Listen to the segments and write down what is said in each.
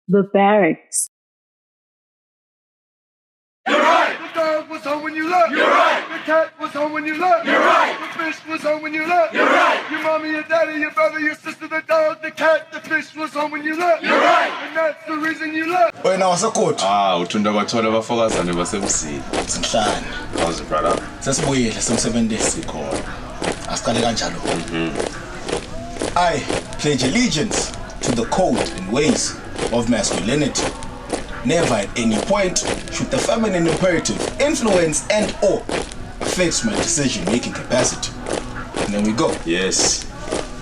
The Barracks. You're right. The dog was home when you left. You're right. The cat was home when you left. You're right. The fish was home when you left. You're right. Your mommy, your daddy, your brother, your sister, the dog, the cat, the fish was home when you left. You're right. And that's the reason you left. Wena wasekhotha. Uthunda bathola abafokazana basemsini. Sinhlani. How's it, brother? Sesibuyile semsebenzisi khona. Asiqale kanjalo. I pledge allegiance to the code and ways of masculinity. Never at any point should the feminine imperative influence and or affect my decision-making capacity. And then we go. Yes.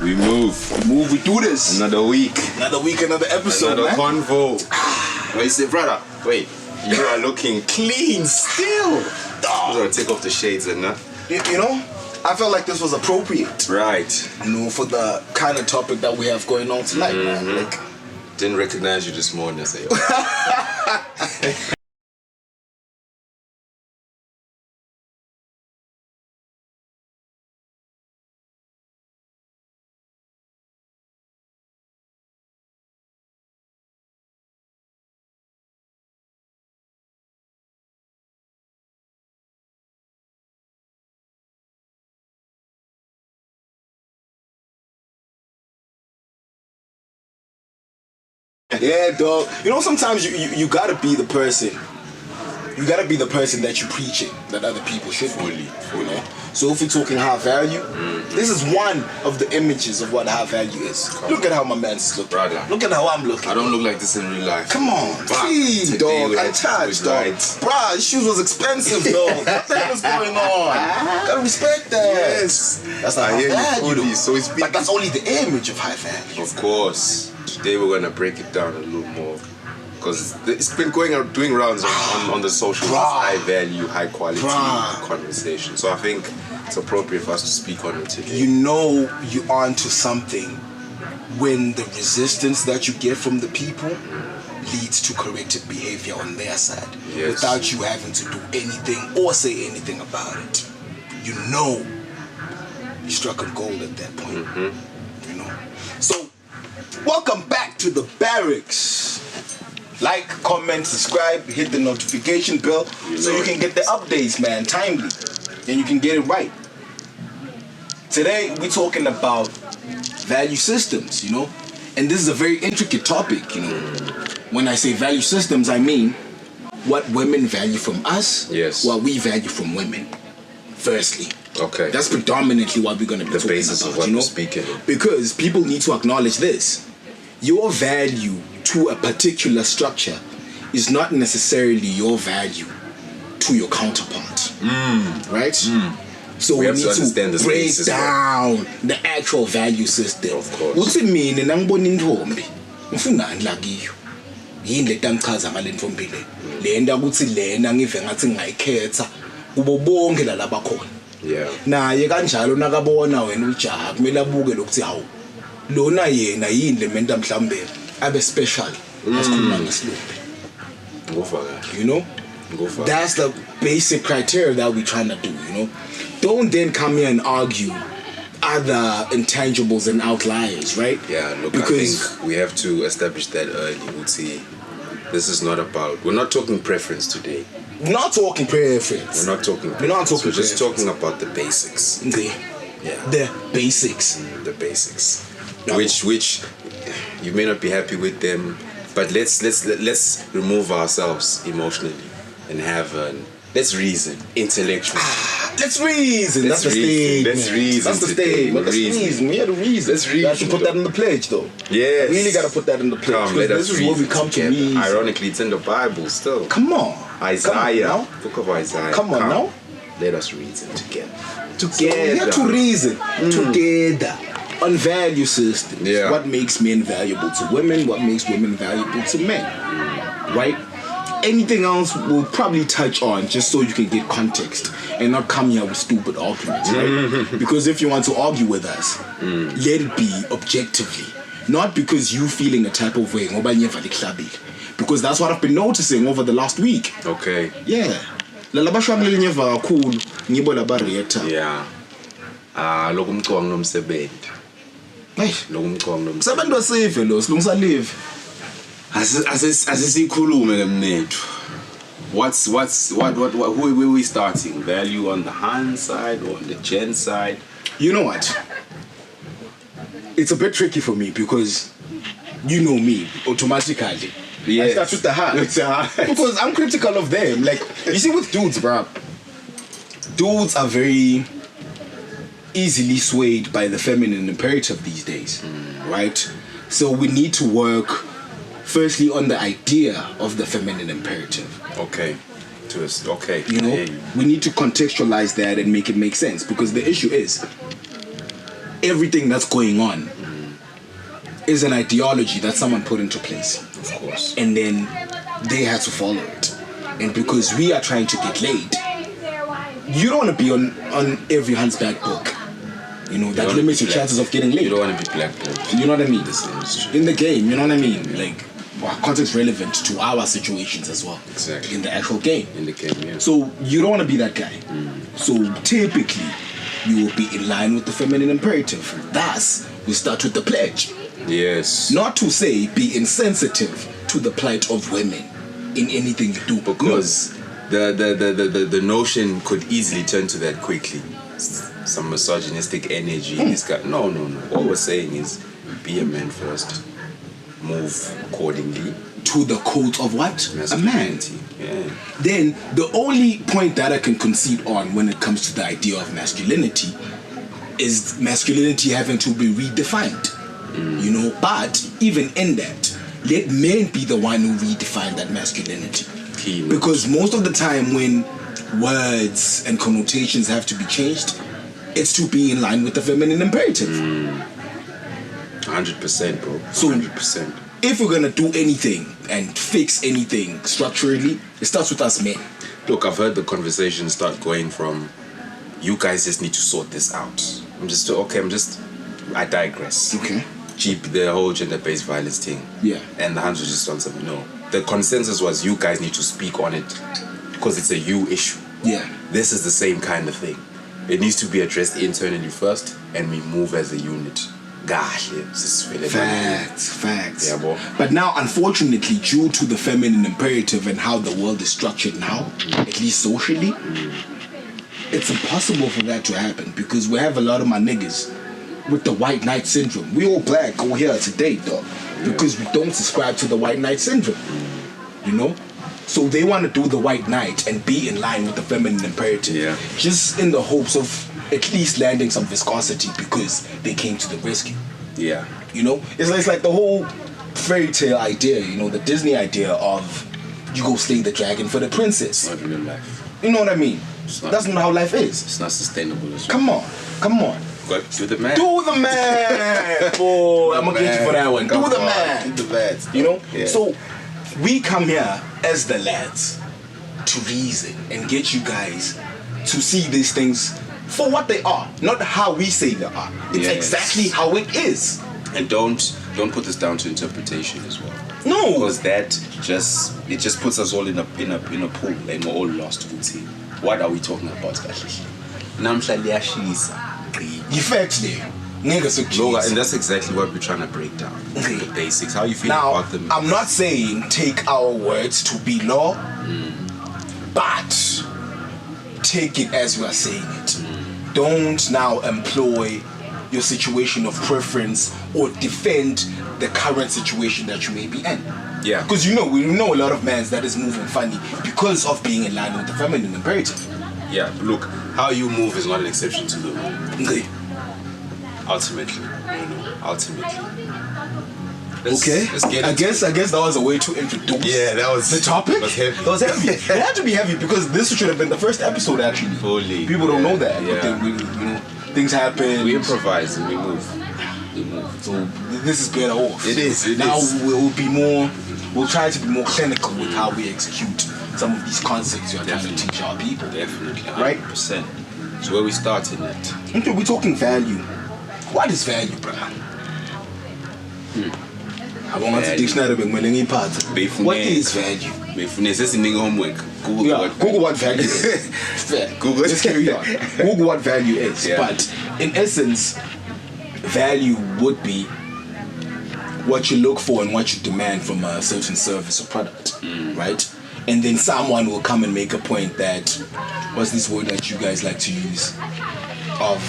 We move. We do this. Another week. Another episode, Another man. convo. Wait, say, brother. Wait. You are looking clean still. I'm gonna take off the shades and that. You know, I felt like this was appropriate. Right. You know, for the kind of topic that we have going on tonight, man. Like, didn't recognize you this morning. I say, yeah, dog. You know, sometimes you gotta be the person. You gotta be the person that you're preaching that other people should be. You know. So if we're talking high value, this is one of the images of what high value is. Look at how my man's looking. Brother. Look at how I'm looking. I don't look like this in real life. Come on, please, today dog. we I had touched, to dog. right. Bruh, his shoes was expensive, dog. What the hell is going on? Gotta respect that. Yes. That's not I high hear you value. fully. So it's But that's only the image of high value. Of course. Today we're gonna break it down a little more because it's been doing rounds on the social high value, high quality conversation. So I think it's appropriate for us to speak on it today. You know you're onto something when the resistance that you get from the people leads to corrective behavior on their side, Yes. without you having to do anything or say anything about it. You know you struck a gold at that point. You know. So welcome back to the Barracks. Like, comment, subscribe, hit the notification bell so you can get the updates, man, timely. And you can get it right. Today, we're talking about value systems, you know? And this is a very intricate topic, you know? When I say value systems, I mean what women value from us, Yes. what we value from women, firstly. Okay. That's predominantly what we're going to be the talking basis about, of what you know? we're speaking. Because people need to acknowledge this. Your value to a particular structure is not necessarily your value to your counterpart. Right? So we have need to understand to the break space as well. down the actual value system. Of course. Uthi mina nangibona intombi ngifuna la kiyo. Yini le tangichaza ngale ntombi le. Le nto ukuthi lena ngive ngathi ngayikhetha kubo bonke la labakhona. Yeah. Naye kanjalo nakabona wena ujaha kumele abuke lokuthi hawu lona yena yini le menta mhlambe abe special asikhuluma ngesilumbi. You know, that's the basic criteria that we're trying to do. You know, don't then come here and argue other intangibles and outliers, right? Yeah, look, because I think we have to establish that early. Uti, this is not about. We're not talking preference today. we're not talking preference. We're not talking. We're not talking We're just preference. talking about the basics. The basics. The basics, No. which you may not be happy with them, but let's remove ourselves emotionally and let's reason intellectually. Let's reason. Let's That's the reason. stage. Let's reason That's the today. stage. Let's Reason. reason. We had to reason. Let's reason, You have to put though. that in the pledge, though. Yes. Really got to put that in the pledge. Come, let us this is where we reason come together. to reason. Ironically, it's in the Bible still. Come on. Isaiah, Come on book of Isaiah. Come on now. Let us reason together. So we have to reason together on value systems. Yeah. What makes men valuable to women? What makes women valuable to men? Right? Anything else we'll probably touch on just so you can get context and not come here with stupid arguments, right? Because if you want to argue with us, let it be objectively. Not because you feeling a type of way. Because that's what I've been noticing over the last week. Okay. Yeah. Lalabashwangelinyeva kakhulu ngibo labareta. Yeah. Lokumcwang nomsebenzi. Hey. Lokumcwang nomsebenzi. Sebentu sive lo silungisa live. Asisikhulume ke mnethu. What who are we starting? Value on the hand side or on the gen side? You know what? It's a bit tricky for me because you know me automatically. Yes. I start with the heart. With the heart. Because I'm critical of them. Like, you see with dudes, bro. Dudes are very easily swayed by the feminine imperative these days. Right? So we need to work firstly on the idea of the feminine imperative. Okay. Okay. You know, we need to contextualize that and make it make sense, because the issue is everything that's going on is an ideology that someone put into place. Of course. And then they had to follow it. And because we are trying to get laid, you don't want to be on every hunchback book. You know, that limits your chances of getting laid. You don't want to be blackballed. You know what I mean? This industry. In the game, you know what I mean? Like, context relevant to our situations as well. Exactly. In the actual game. In the game, yeah. So you don't want to be that guy. So typically, you will be in line with the feminine imperative. Thus, we start with the pledge. Yes. Not to say be insensitive to the plight of women in anything you do, because the notion could easily turn to that quickly. Some misogynistic energy. This guy. No. All we're saying is be a man first. Move accordingly to the code of what? A man. Yeah. Then the only point that I can concede on when it comes to the idea of masculinity is masculinity having to be redefined. You know, but even in that, let men be the one who redefine that masculinity. Because most of the time when words and connotations have to be changed, it's to be in line with the feminine imperative. 100%, bro. So 100%. If we're gonna do anything and fix anything structurally, it starts with us men. Look, I've heard the conversation start going from, you guys just need to sort this out. I digress. Okay. The whole gender-based violence thing. Yeah. And the hands were just on something. No. The consensus was you guys need to speak on it because it's a you issue. Yeah. This is the same kind of thing. It needs to be addressed internally first and we move as a unit. Facts. Yeah, bro. But now, unfortunately, due to the feminine imperative and how the world is structured now, at least socially, it's impossible for that to happen because we have a lot of my niggas with the white knight syndrome. We all black over here today, though, because we don't subscribe to the white knight syndrome. You know? So they want to do the white knight and be in line with the feminine imperative. Yeah. Just in the hopes of at least landing some viscosity because they came to the rescue. Yeah. You know? It's like the whole fairy tale idea, you know, the Disney idea of you go slay the dragon for the princess. Not real life. You know what I mean? That's not how life is. It's not sustainable as well. Come on. Do the man. Do the man! Boy, I'm gonna get you for that one. Do the man. Do the man. You know? Yeah. So, we come here as the lads to reason and get you guys to see these things for what they are, not how we say they are. It's exactly how it is. And don't put this down to interpretation as well. No. Because that just puts us all in a pool and we're all lost. What are we talking about, guys? Effectively, niggas are kids. And that's exactly what we're trying to break down. The basics. How you feel about them? I'm not saying take our words to be law, but take it as we are saying it. Don't now employ your situation of preference or defend the current situation that you may be in. Yeah. Because we know a lot of men that is moving funny because of being in line with the feminine imperative. Yeah, look, how you move is not an exception to the rule. Okay. Ultimately. Let's get I guess that was a way to introduce that was the topic. That was heavy. It had to be heavy because this should have been the first episode actually. Fully. People don't know that. Yeah. But then things happen. We improvise and we move. So this is better off. It is. Now we'll try to be more clinical with how we execute some of these concepts we are trying to teach our people. Definitely. 100%. Right? So where we starting at? Okay, we're talking value. What is value, bro? I want to dictionary when any part. What is value? Homework. Google what value is. Google. Let's carry on. Google what value is. Yeah. But in essence, value would be what you look for and what you demand from a certain service or product, right? And then someone will come and make a point that, what's this word that you guys like to use, of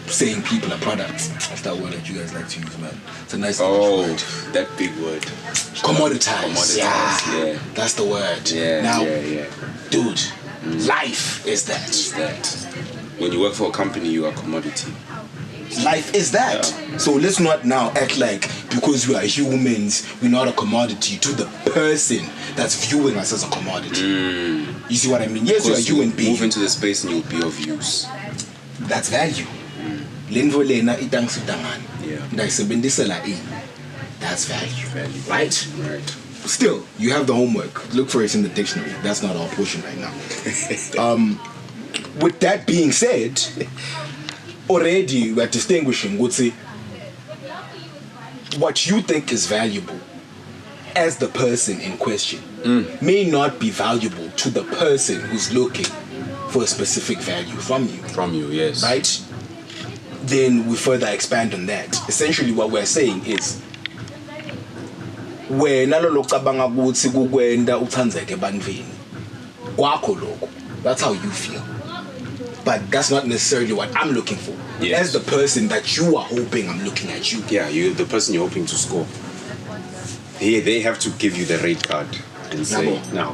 saying people are products? What's that word that you guys like to use, man? It's a nice word. That big word. Commoditized. Yeah. That's the word. Yeah. Now, yeah. dude, life is that. When you work for a company, you are a commodity. Life is that. Yeah. So let's not now act like because we are humans, we're not a commodity to the person that's viewing us as a commodity. You see what I mean? Yes, you're a human being. Move into the space and you'll be of use. That's value. Yeah. That's value. Right? Still, you have the homework. Look for it in the dictionary. That's not our portion right now. With that being said, already we're distinguishing, would say, what you think is valuable as the person in question may not be valuable to the person who's looking for a specific value from you. From you, yes. Right? Then we further expand on that. Essentially what we're saying is, that's how you feel. But that's not necessarily what I'm looking for. Yes. As the person that you are hoping I'm looking at you. Yeah, you're the person you're hoping to score. Here, they have to give you the red card and say, "Now,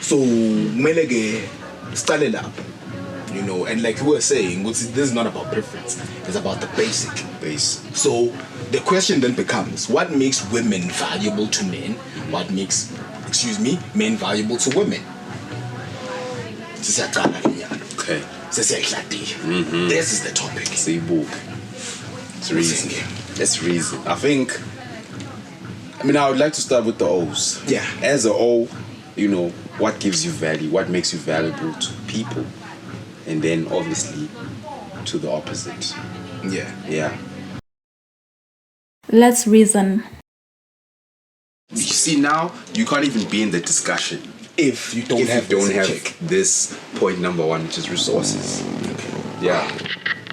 so melege start it up, you know." And like you were saying, this is not about preference; it's about the base. So the question then becomes: what makes women valuable to men? What makes, men valuable to women? Okay. This is the topic. Say book. It's reason. It's reason. I would like to start with the O's. Yeah. As a O, what gives you value? What makes you valuable to people? And then obviously to the opposite. Yeah. Let's reason. You see, now you can't even be in the discussion if you don't have this point number one, which is resources. Yeah.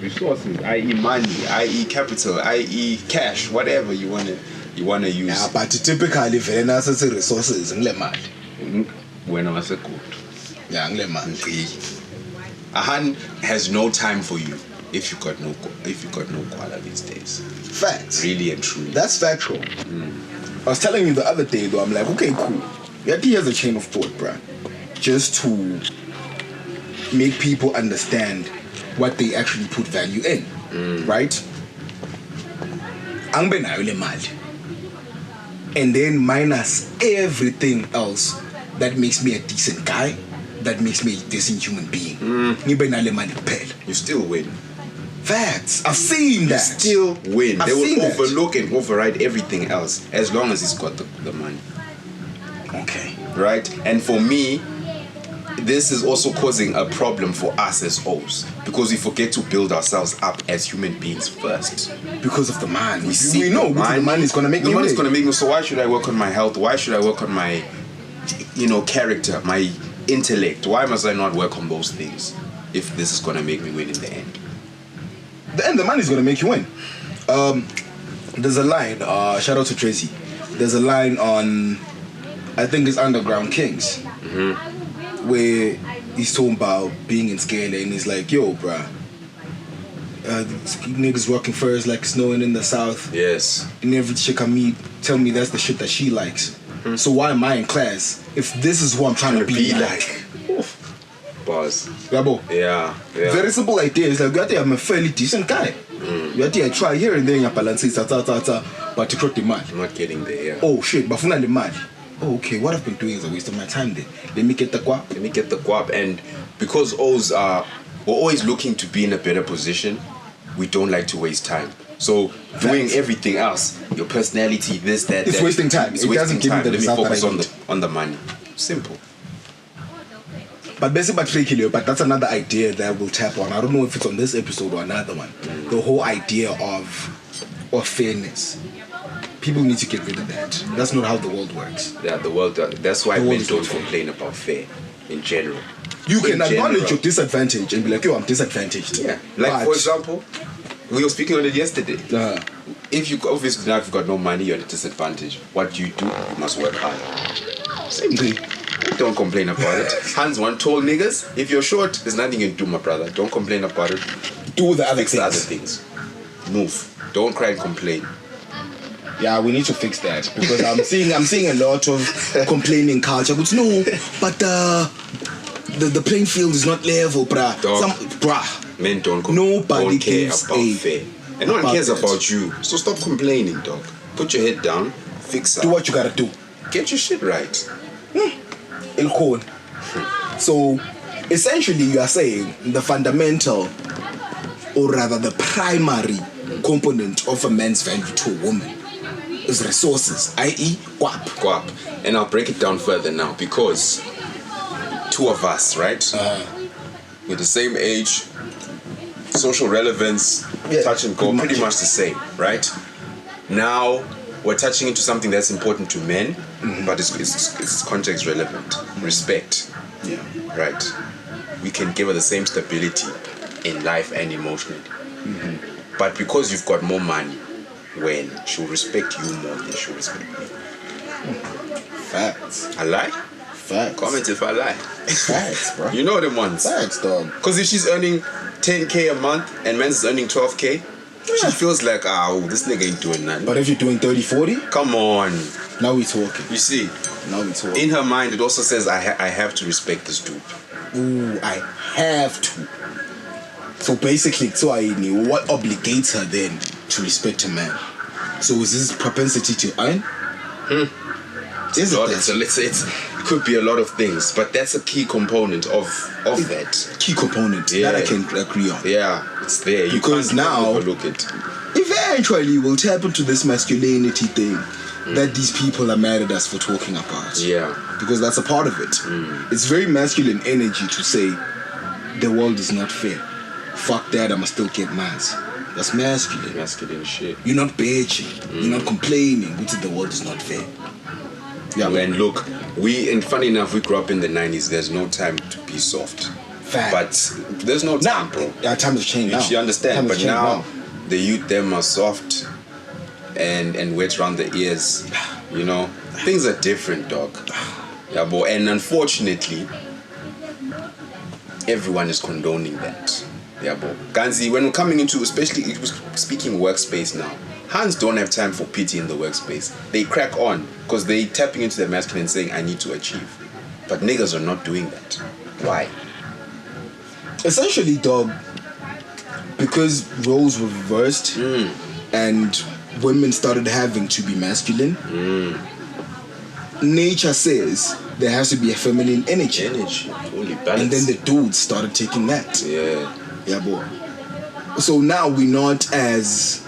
Resources, i.e. money, i.e. capital, i.e. cash, whatever you wanna use. Yeah, but typically when I say resources, when I say good. Yeah, a hand has no time for you if you got no quality these days. Facts. Really and truly. That's factual. I was telling you the other day though, I'm like, okay, cool. Here's a chain of thought, bruh. Just to make people understand what they actually put value in, right? And then minus everything else that makes me a decent guy, that makes me a decent human being. You still win. Facts. I've seen that. You still win. They will overlook and override everything else as long as he's got the money. Okay. Right? And for me, this is also causing a problem for us as O's because we forget to build ourselves up as human beings first. Because of the money. We know the money is going to make me. The money is going to make me. So why should I work on my health? Why should I work on my, character, my intellect? Why must I not work on those things if this is going to make me win in the end? The money is going to make you win. There's a line. Shout out to Tracy. There's a line on, I think it's Underground Kings, where he's talking about being in Scala and he's like, yo, bruh, niggas working first like snowing in the south. Yes. And every chick I meet tell me that's the shit that she likes. So why am I in class if this is who I'm trying to be like? Buzz. Yeah. Very simple idea. It's like, I'm a fairly decent guy. I try here and then you balance it, but you got the money. I'm not getting there, yeah. Oh shit, but the money. Oh, okay, what I've been doing is a waste of my time then. Let me get the guap. And because O's we're always looking to be in a better position, we don't like to waste time. So doing everything else, your personality, this, that, it's wasting time. It doesn't give me the result that I need. Focus on the money. Simple. But basically, but that's another idea that we'll tap on. I don't know if it's on this episode or another one. The whole idea of fairness. People need to get rid of that. That's not how the world works. Yeah, that's why men don't complain about fair in general. You can acknowledge your disadvantage and be like, yo, I'm disadvantaged. Yeah. Like, for example, we were speaking on it yesterday. if you obviously now if you've got no money, you're at a disadvantage. What do? You must work hard. Same thing. Don't complain about it. Hans want tall niggas. If you're short, there's nothing you can do, my brother. Don't complain about it. Do the other Fix the other things. Move. Don't cry and complain. Yeah, we need to fix that because I'm seeing a lot of complaining culture. But no, but the playing field is not level, bruh. Men don't care Nobody gives about fair. And no one cares about you. So stop complaining, dog. Put your head down. Fix up. Do what you gotta do. Get your shit right. So, essentially, you are saying the fundamental, or rather the primary component of a man's value to a woman is resources, i.e., guap. And I'll break it down further now because two of us, right? We're the same age, social relevance, touch and go, pretty much the same, right? Now we're touching into something that's important to men, but it's context relevant. Respect. Yeah. Right. We can give her the same stability in life and emotionally. But because you've got more money, when she'll respect you more than she'll respect me. Facts. I lie? Facts. Comment if I lie. Facts, bro. You know them ones. Facts, dog. Because if she's earning 10K a month and man's earning 12K, she feels like, this nigga ain't doing nothing. But if you're doing 30-40, come on. now we're talking. You see, Now we're talking. in her mind, it also says, I have to respect this dude. Ooh, I have to. So basically, what obligates her then to respect a man? So is this propensity to earn? Is It could be a lot of things, but that's a key component of that. Key component that I can agree on. Yeah, it's there. You Because can't now- overlook it. Eventually, we'll tap into this masculinity thing that these people are mad at us for talking about. Yeah. Because that's a part of it. It's very masculine energy to say the world is not fair. Fuck that, I'ma still get mine. That's masculine. Masculine shit. You're not bitching. You're not complaining. Which is the world is not fair. Yeah, And look, and funny enough, we grew up in the 90s. There's no time to be soft. Fact. But there's no time, bro. Our time has changed now. You understand? Time has But changed now, the youth, them are soft and wet around the ears. You know? Things are different, dog. Yeah, boy. And unfortunately, everyone is condoning that. Yeah, boy. Ganzi, when we're coming into, especially speaking workspace now, Hans don't have time for pity in the workspace. They crack on because they tapping into their masculine saying, I need to achieve. But niggas are not doing that. Why? Essentially, dog, because roles were reversed and women started having to be masculine, nature says there has to be a feminine energy. Only balance. And then the dudes started taking that. Yeah. Yeah, boy. So now we're not as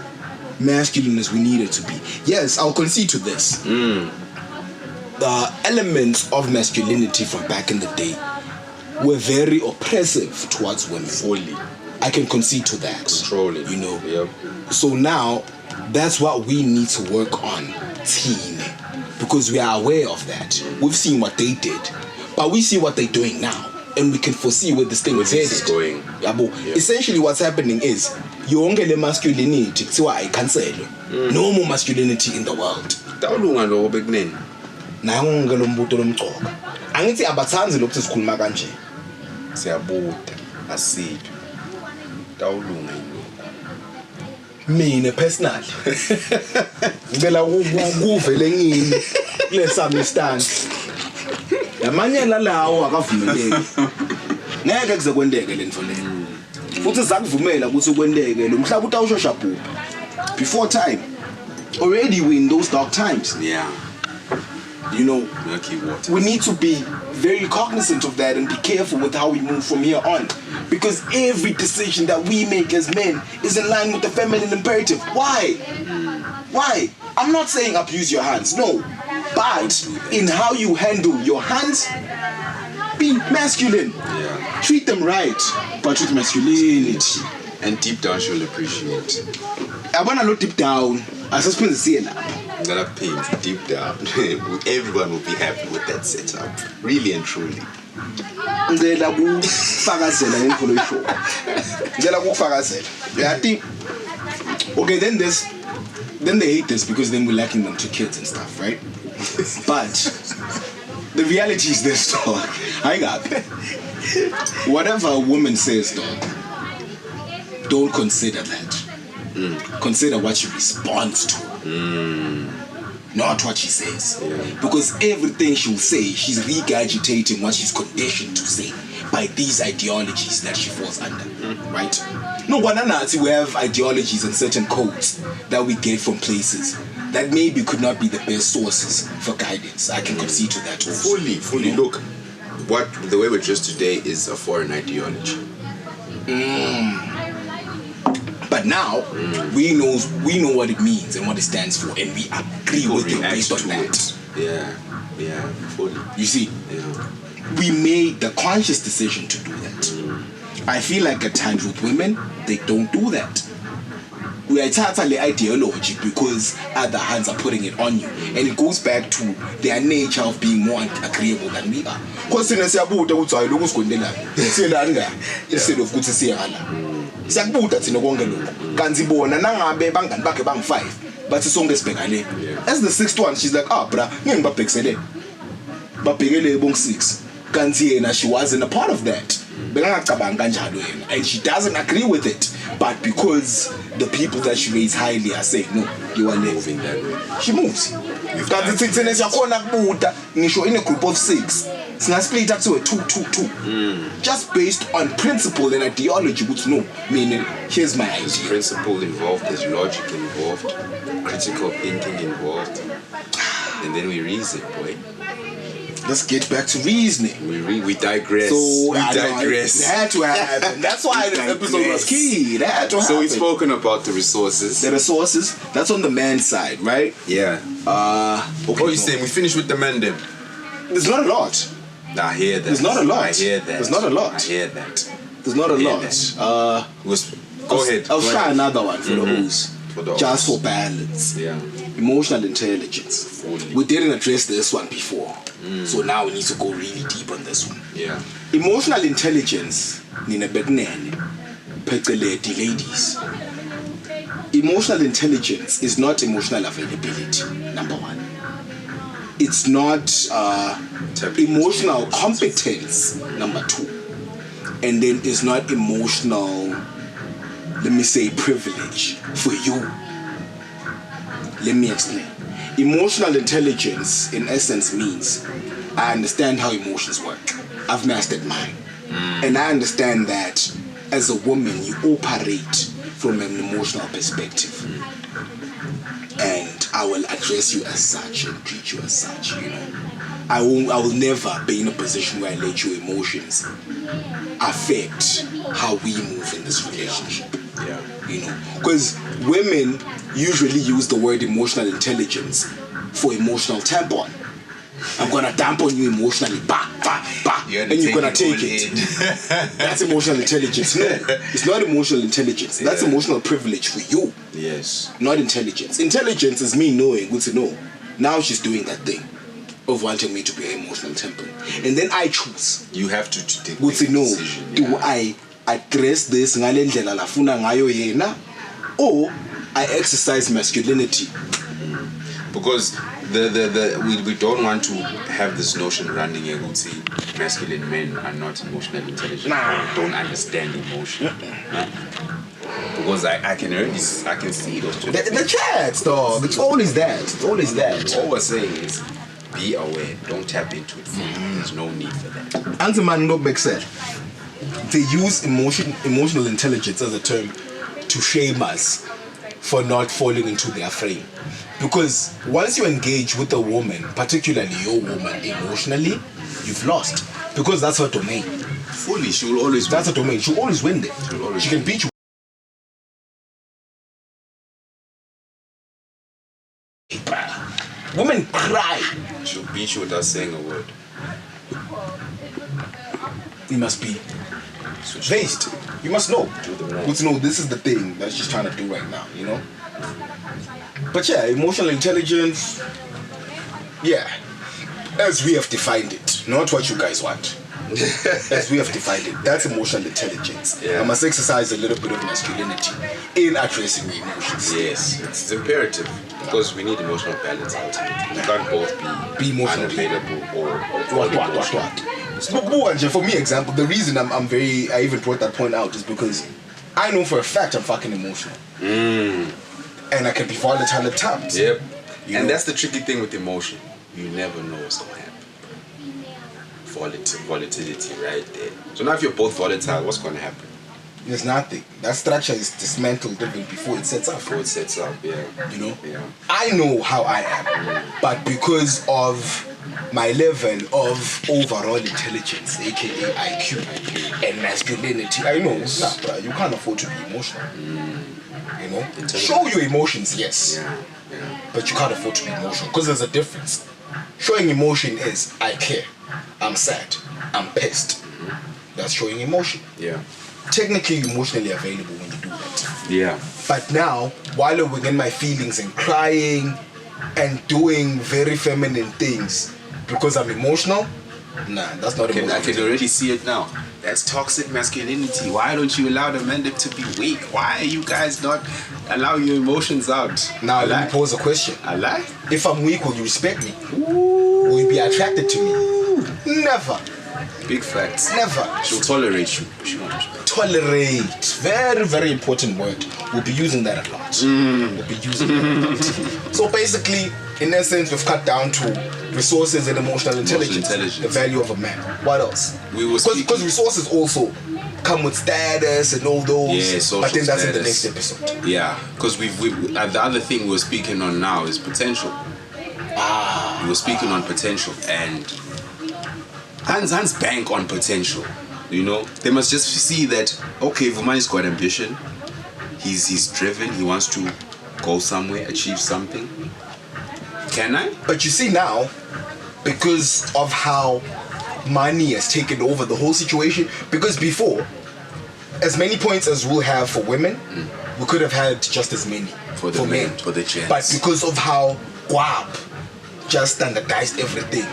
masculine as we needed to be. Yes, I'll concede to this. The elements of masculinity from back in the day were very oppressive towards women. Fully. I can concede to that. Controlling. You know. Yep. So now, that's what we need to work on, team. Because we are aware of that. We've seen what they did. But we see what they're doing now. And we can foresee where this thing is headed. This is going. Yabo. Essentially what's happening is yonke le masculinity kuthiwa ayikhanselwe. No more masculinity in the world. Tawulunga lo bekunene. Nayonke lo mbuto lomgcoka. Angithi abathanzi lokho sikhuluma kanje. Siyabuda. Asidwe. Tawulunga yini. Mina personally ngibela ukuvele ngini lesami stance. Yamanyela lawo akavumeleki. Ngeke kuze kwendeke le nto le. Futhi zakuvumela ukuthi kwendeke lo mhlaba utawushosha bhubha. Before time. Already we in those dark times. Yeah. You know, Murky water. we need to be very cognizant of that and be careful with how we move from here on. Because every decision that we make as men is in line with the feminine imperative. Why? Why? I'm not saying abuse your hands, no. But in how you handle your hands, be masculine. Yeah. Treat them right, but with masculinity. And deep down she'll appreciate. I want to look deep down. I suspend the see that. Gonna paint deep down. Everyone will be happy with that setup. Really and truly. Ngicela ukufakazela ngendlela oyisho. Ngicela ukufakazela. I think okay, then there's then they hate this because then we're lacking them to kids and stuff, right? But the reality is this, dog. I got it. Whatever a woman says, dog, don't consider that. Consider what she responds to. Not what she says. Because everything she'll say, she's regurgitating what she's conditioned to say by these ideologies that she falls under. Right? No, we have ideologies and certain codes that we get from places that maybe could not be the best sources for guidance. I can concede to that also. Fully. You know? Look, the way we're dressed today is a foreign ideology. But now we know what it means and what it stands for, and we agree with it based on that. Yeah, fully. You see, we made the conscious decision to do that. I feel like at times with women, they don't do that. We are totally ideology because other hands are putting it on you, and it goes back to their nature of being more agreeable than we are. Instead of siyakubuda thina konke lokho kanti bona nangabe bangani bakhe bang5 bathi sonke sibhekane as the sixth one she's like bra ngeke ngibabhekisele babhekele bong6 kanti yena she wasn't a part of that bekangacabanga kanjalo yena and she doesn't agree with it but because the people that she raised highly are saying no you are living that way she moves kanti thina siyakhona kubuda ngisho in a group of 6 split up to a 2-2-2 just based on principle and ideology, which no meaning here's my idea. There's principle involved, there's logic involved, critical thinking involved, and then we reason, boy. Let's get back to reasoning. We digress. We digress. It had to happen. That's why this episode was key. It had to happen. So we've spoken about the resources. The resources. That's on the man's side, right? Yeah. Okay. You're saying we finished with the men then? There's not a lot. I hear that. There's not a lot. I hear that. There's not a lot. I hear that. There's not a lot. Go ahead. I'll try another one for the hoes. Just for balance. Yeah. Emotional intelligence. Fully. We didn't address this one before. So now we need to go really deep on this one. Yeah. Emotional intelligence, Nina Betnene, Pekeleti ladies. Emotional intelligence is not emotional availability, number one. It's not emotional competence, number two. And then it's not emotional, let me say, privilege for you. Let me explain. Emotional intelligence, in essence, means I understand how emotions work. I've mastered mine. And I understand that as a woman, you operate from an emotional perspective. And I will address you as such and treat you as such, you know. I will never be in a position where I let your emotions affect how we move in this relationship. Yeah. You know, because women usually use the word emotional intelligence for emotional tampon. I'm gonna dampen you emotionally, and you're gonna take it. That's emotional intelligence. No, it's not emotional intelligence. Yeah. That's emotional privilege for you. Yes. Not intelligence. Intelligence is me knowing, good to know. Now she's doing that thing of wanting me to be an emotional temple, and then I choose. You have to take good to know. Decision, do I address this ngale ndlela lafuna ngayo yena, or I exercise masculinity? Because we don't want to have this notion running here that masculine men are not emotionally intelligent. Nah. Don't understand emotion. Because I can see those two. The chats, dog. It's always that. It's always that. All we're saying is be aware. Don't tap into it. There's no need for that. Antiman Nobek said they use emotional intelligence as a term to shame us for not falling into their frame. Because once you engage with a woman, particularly your woman, emotionally, you've lost. Because that's her domain. Fully, she will always win. That's her domain. She'll always win there. She can beat you. Women cry. She'll beat you without saying a word. You must be based. You must know. You know this is the thing that she's trying to do right now, you know? But yeah, emotional intelligence, yeah, as we have defined it, not what you guys want. as we have defined it. That's emotional intelligence. Yeah. I must exercise a little bit of masculinity in addressing the emotions. Yes, it's imperative because we need emotional balance ultimately. We can't both Be emotional. unavailable or What? For me, example, the reason I even brought that point out is because I know for a fact I'm fucking emotional. And I can be volatile at times. Yep. You And know? that's the tricky thing with emotion. You never know what's gonna happen. Volatility right there. So now if you're both volatile, what's gonna happen? There's nothing. That structure is dismantled even before it sets up. Before it sets up, yeah. You know? Yeah. I know how I am, but because of my level of overall intelligence, aka IQ, and masculinity, I know, nah, bro, you can't afford to be emotional. You know? Show your emotions, yes, Yeah. but you can't afford to be emotional because there's a difference. Showing emotion is I care, I'm sad, I'm pissed. That's showing emotion. Yeah. Technically, you're emotionally available when you do that. Yeah. But now, while I'm within my feelings and crying and doing very feminine things because I'm emotional, nah, that's not emotional. I can already see it now. That's toxic masculinity. Why don't you allow the men to be weak? Why are you guys not allowing your emotions out? Now, let me pose a question. I lie? If I'm weak, will you respect me? Will you be attracted to me? Never. Big facts. Never. She'll tolerate you. She won't. Tolerate. Very, very important word. We'll be using that a lot. We'll be using that a lot. So basically, in essence, we've cut down to resources and emotional intelligence. The value of a man. What else? Because resources also come with status and all those. Yeah, social but then that's in the status. next episode. Yeah, because the other thing we're speaking on now is potential. We were speaking on potential, and Hans bank on potential. You know, they must just see that okay, Vumani's got ambition. He's driven. He wants to go somewhere, achieve something. Can I? But you see now, because of how money has taken over the whole situation, because before, as many points as we'll have for women, we could have had just as many for men, for the gents. But because of how guap just standardized everything,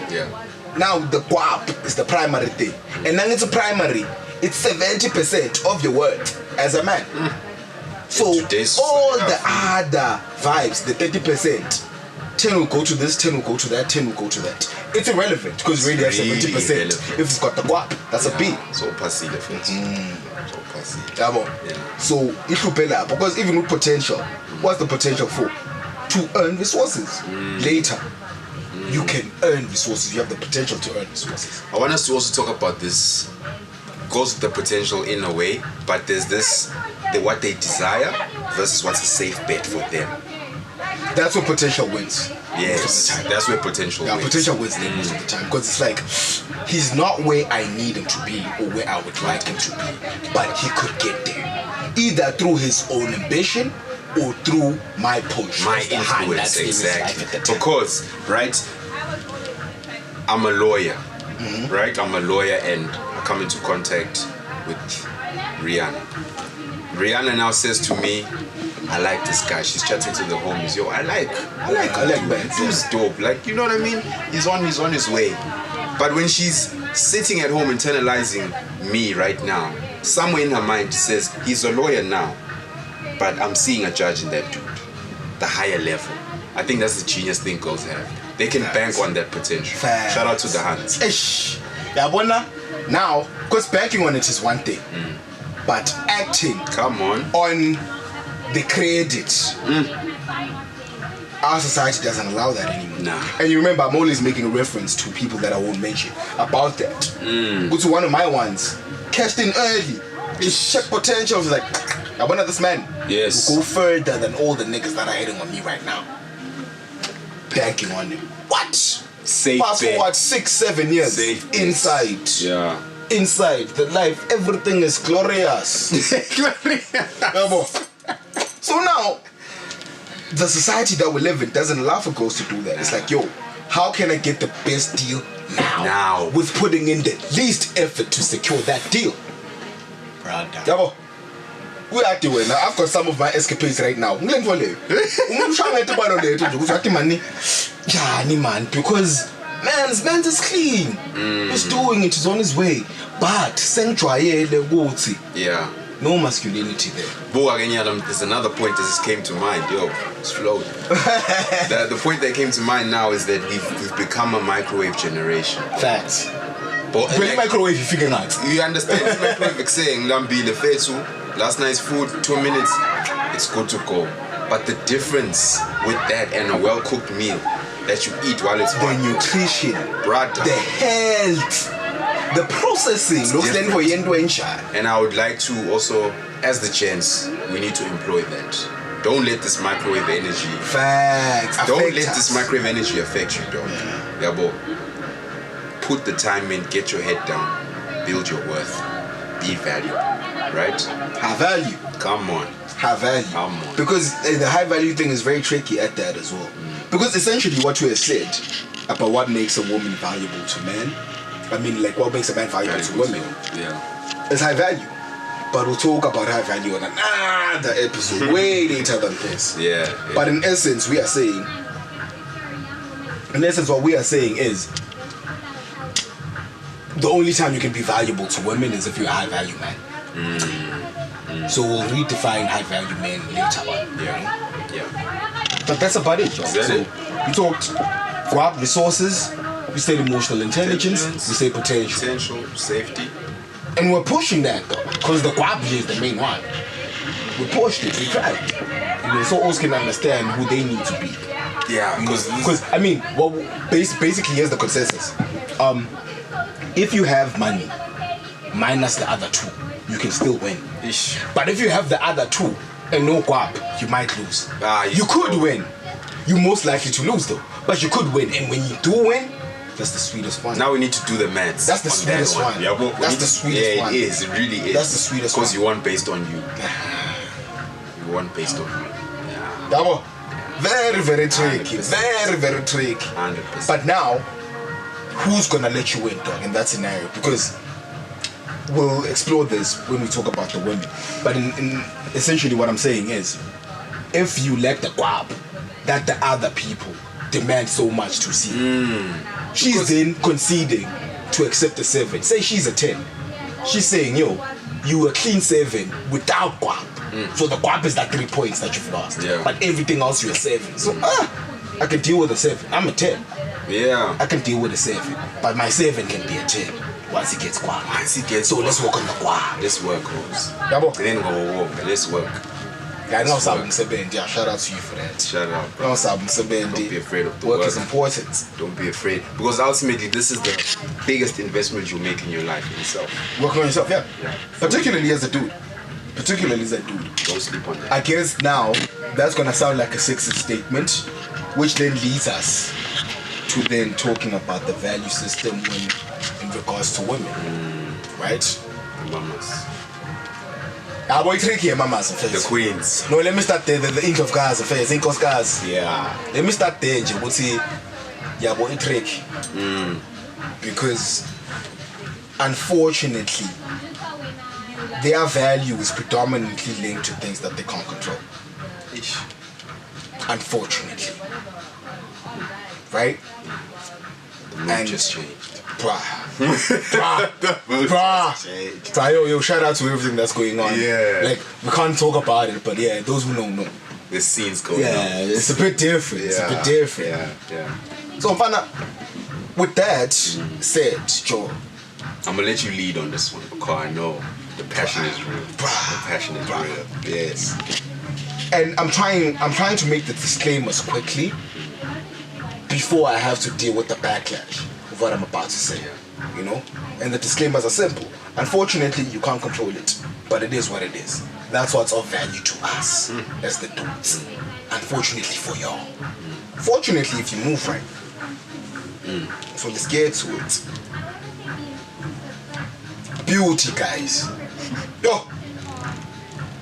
now the guap is the primary thing. And then it's a primary, it's 70% of your worth as a man. So all the other vibes, the 30%, 10 will go to this, 10 will go to that, 10 will go to that. It's irrelevant because we really have 70%. If it's got the guap, that's a B. So passive effect. So passive. Yeah. So because even with potential, what's the potential for? To earn resources. Later, you can earn resources. You have the potential to earn resources. I want us to also talk about this. Goes with the potential in a way, but there's this, what they desire versus what's a safe bet for them. That's where potential wins. Yes, that's where potential wins. Potential wins most of the time because it's like he's not where I need him to be or where I would like him to be, but he could get there either through his own ambition or through my push, my influence. Exactly. Because I'm a lawyer, right? I'm a lawyer, and I come into contact with Rihanna. Rihanna now says to me, I like this guy. She's chatting to the homies. Yo, I like man. He's dope. Like, you know what I mean? He's on his way. But when she's sitting at home internalizing me right now, somewhere in her mind says, he's a lawyer now, but I'm seeing a judge in that dude. The higher level. I think that's the genius thing girls have. They can bank on that potential. Shout out to the hands. Ish. Now, because banking on it is one thing, but acting on the credit, our society doesn't allow that anymore. Nah. And you remember, I'm always making a reference to people that I won't mention about that. Go to one of my ones, cashed in early, just check potential. Like, I want this man will go further than all the niggas that are hating on me right now. Banking on him. What? Safe Fast bet. forward 6-7 years. Safe inside. Yeah. Inside the life, everything is glorious. So now, the society that we live in doesn't allow for girls to do that. It's like, yo, how can I get the best deal now? With putting in the least effort to secure that deal. Brother. We are doing now. I've got some of my escapades right now. Because man's is clean. He's doing it, he's on his way. But Yeah. no masculinity there. There's another point that just came to mind. Yo, slow. The point that came to mind now is that we've become a microwave generation. Facts. But Like, microwave, you figure out. you understand this microwave saying Lambile Fetu, last night's food, 2 minutes, it's good to go. But the difference with that and a well-cooked meal that you eat while it's The hot, nutrition, brother. the health, the processing. Different. And I would like to also, as the chance, we need to employ that. Don't let this microwave energy. Facts. Don't affect let us. this microwave energy affect you, dog. Yeah, boy. Put the time in, get your head down, build your worth, be valuable, right? High value. Come on. High value. Come on. Because the high value thing is very tricky at that as well. Because essentially what you have said about what makes a woman valuable to men, I mean, like what makes a man valuable to women, is high value. But we'll talk about high value on another episode way later than this. Yeah. But in essence, what we are saying is the only time you can be valuable to women is if you're a high value man. So we'll redefine high value men later on. Yeah. But that's about it, John. Is that So it? we talked grab resources, we said emotional intelligence, we say potential. Potential, safety. And we're pushing that though, because the guap is the main one. We pushed it, we tried. So all can understand who they need to be. Yeah, Because I mean, well, basically here's the consensus. If you have money minus the other two, you can still win. Ish. But if you have the other two and no guap, you might lose. You could know. win. You're most likely to lose though, but you could win. And when you do win, that's the sweetest one. Now we need to do the maths. That's the on sweetest that one. Yeah, we That's need the sweetest yeah, one. it is. It really is. That's the sweetest Because one. you won based on you. You won based on you. Yeah. Yabo, very, very tricky. 100%. Very, very tricky. 100%. But now, who's gonna let you win, dog, in that scenario? Because we'll explore this when we talk about the women. But in essentially what I'm saying is, if you lack the guap that the other people demand so much to see, she's then conceding to accept a 7. Say she's a 10. She's saying, yo, you a clean 7 without guap. So the guap is that 3 points that you've lost. Yeah. But everything else you're a 7. So I can deal with a 7. I'm a 10. Yeah. I can deal with a 7. But my 7 can be a 10 once he gets guap. So let's work on the guap. Let's work, Rose. Yabo. Then go walk. Let's work. Yeah, no sabum sebendi. Yeah, shout out to you for that. Shout out. No sabum sebendi. Don't be afraid of the work work. is important. Don't be afraid. Because ultimately, this is the biggest investment you make in your life, in yourself. Work on yourself, yeah. Yeah. Particularly as a dude. Don't sleep on that. I guess now that's gonna sound like a sexist statement, which then leads us to then talking about the value system in regards to women, right? Mamas. I boy tricky mamas The affairs. queens. No, let me start there. The ink of guys affairs, ink of guys. Yeah. Let me start there, nje ukuthi yabo tricky. Because unfortunately their value is predominantly linked to things that they can't control. Ish. Unfortunately. Right? The mood And- just changed. Bruh. The mood Bruh. just changed. Bruh, yo, shout out to everything that's going on. Yeah. Like, we can't talk about it, but yeah, those who know. The scene's going Yeah, on. it's a bit different. It's a bit different. Yeah. So, Mfana, with that said, Joe, I'm gonna let you lead on this one because I know the passion is real. The passion is real. Yes. and I'm trying to make the disclaimers quickly before I have to deal with the backlash of what I'm about to say. You know? And the disclaimers are simple. Unfortunately, you can't control it, but it is what it is. That's what's of value to us as the dudes. Unfortunately for y'all. Fortunately, if you move right. So let's get to it. Beauty, guys. Yo.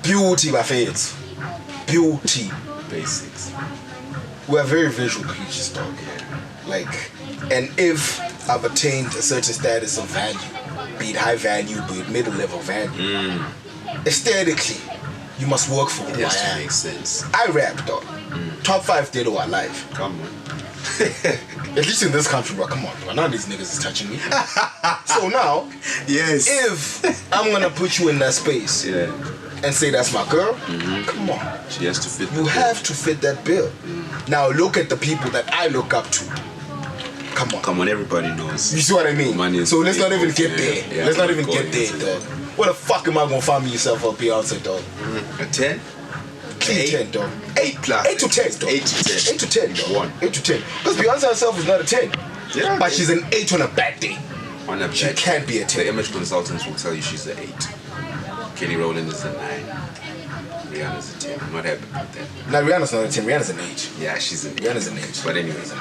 Beauty, my friends. Beauty. Basics. We're very visual creatures, dog. Like, and if I've attained a certain status of value, be it high value, be it middle level value, aesthetically, you must work for who Yes, I that am. makes sense. I rap, dog. Top 5 dead or alive. Come on. At least in this country, bro. Come on, bro. None of these niggas is touching me. So now, Yes. if I'm gonna put you in that space and say that's my girl, come on. She has to fit. You have to fit that bill. Now look at the people that I look up to. Come on. Come on, everybody knows. You see what I mean? Money is so let's not big. even get Yeah, there. yeah, Let's not I'm even get going there, into dog. that. What the fuck am I gonna find me yourself for Beyonce, dog? A 10? Clean 10, dog. 8 plus. 8 to 10, dog. 8 to 10. 8 to 10, dog. 1. 8 to 10. Because Beyonce herself is not a 10. Yeah. But she's an 8 on a bad day. On a She bad- can't be a 10. The image consultants will tell you she's an 8. Kelly Rowland is a 9. Rihanna's a 10. I'm not happy about that. Now Rihanna's not a 10, Rihanna's an 8. Yeah, she's an 8. Rihanna's an 8. But anyways,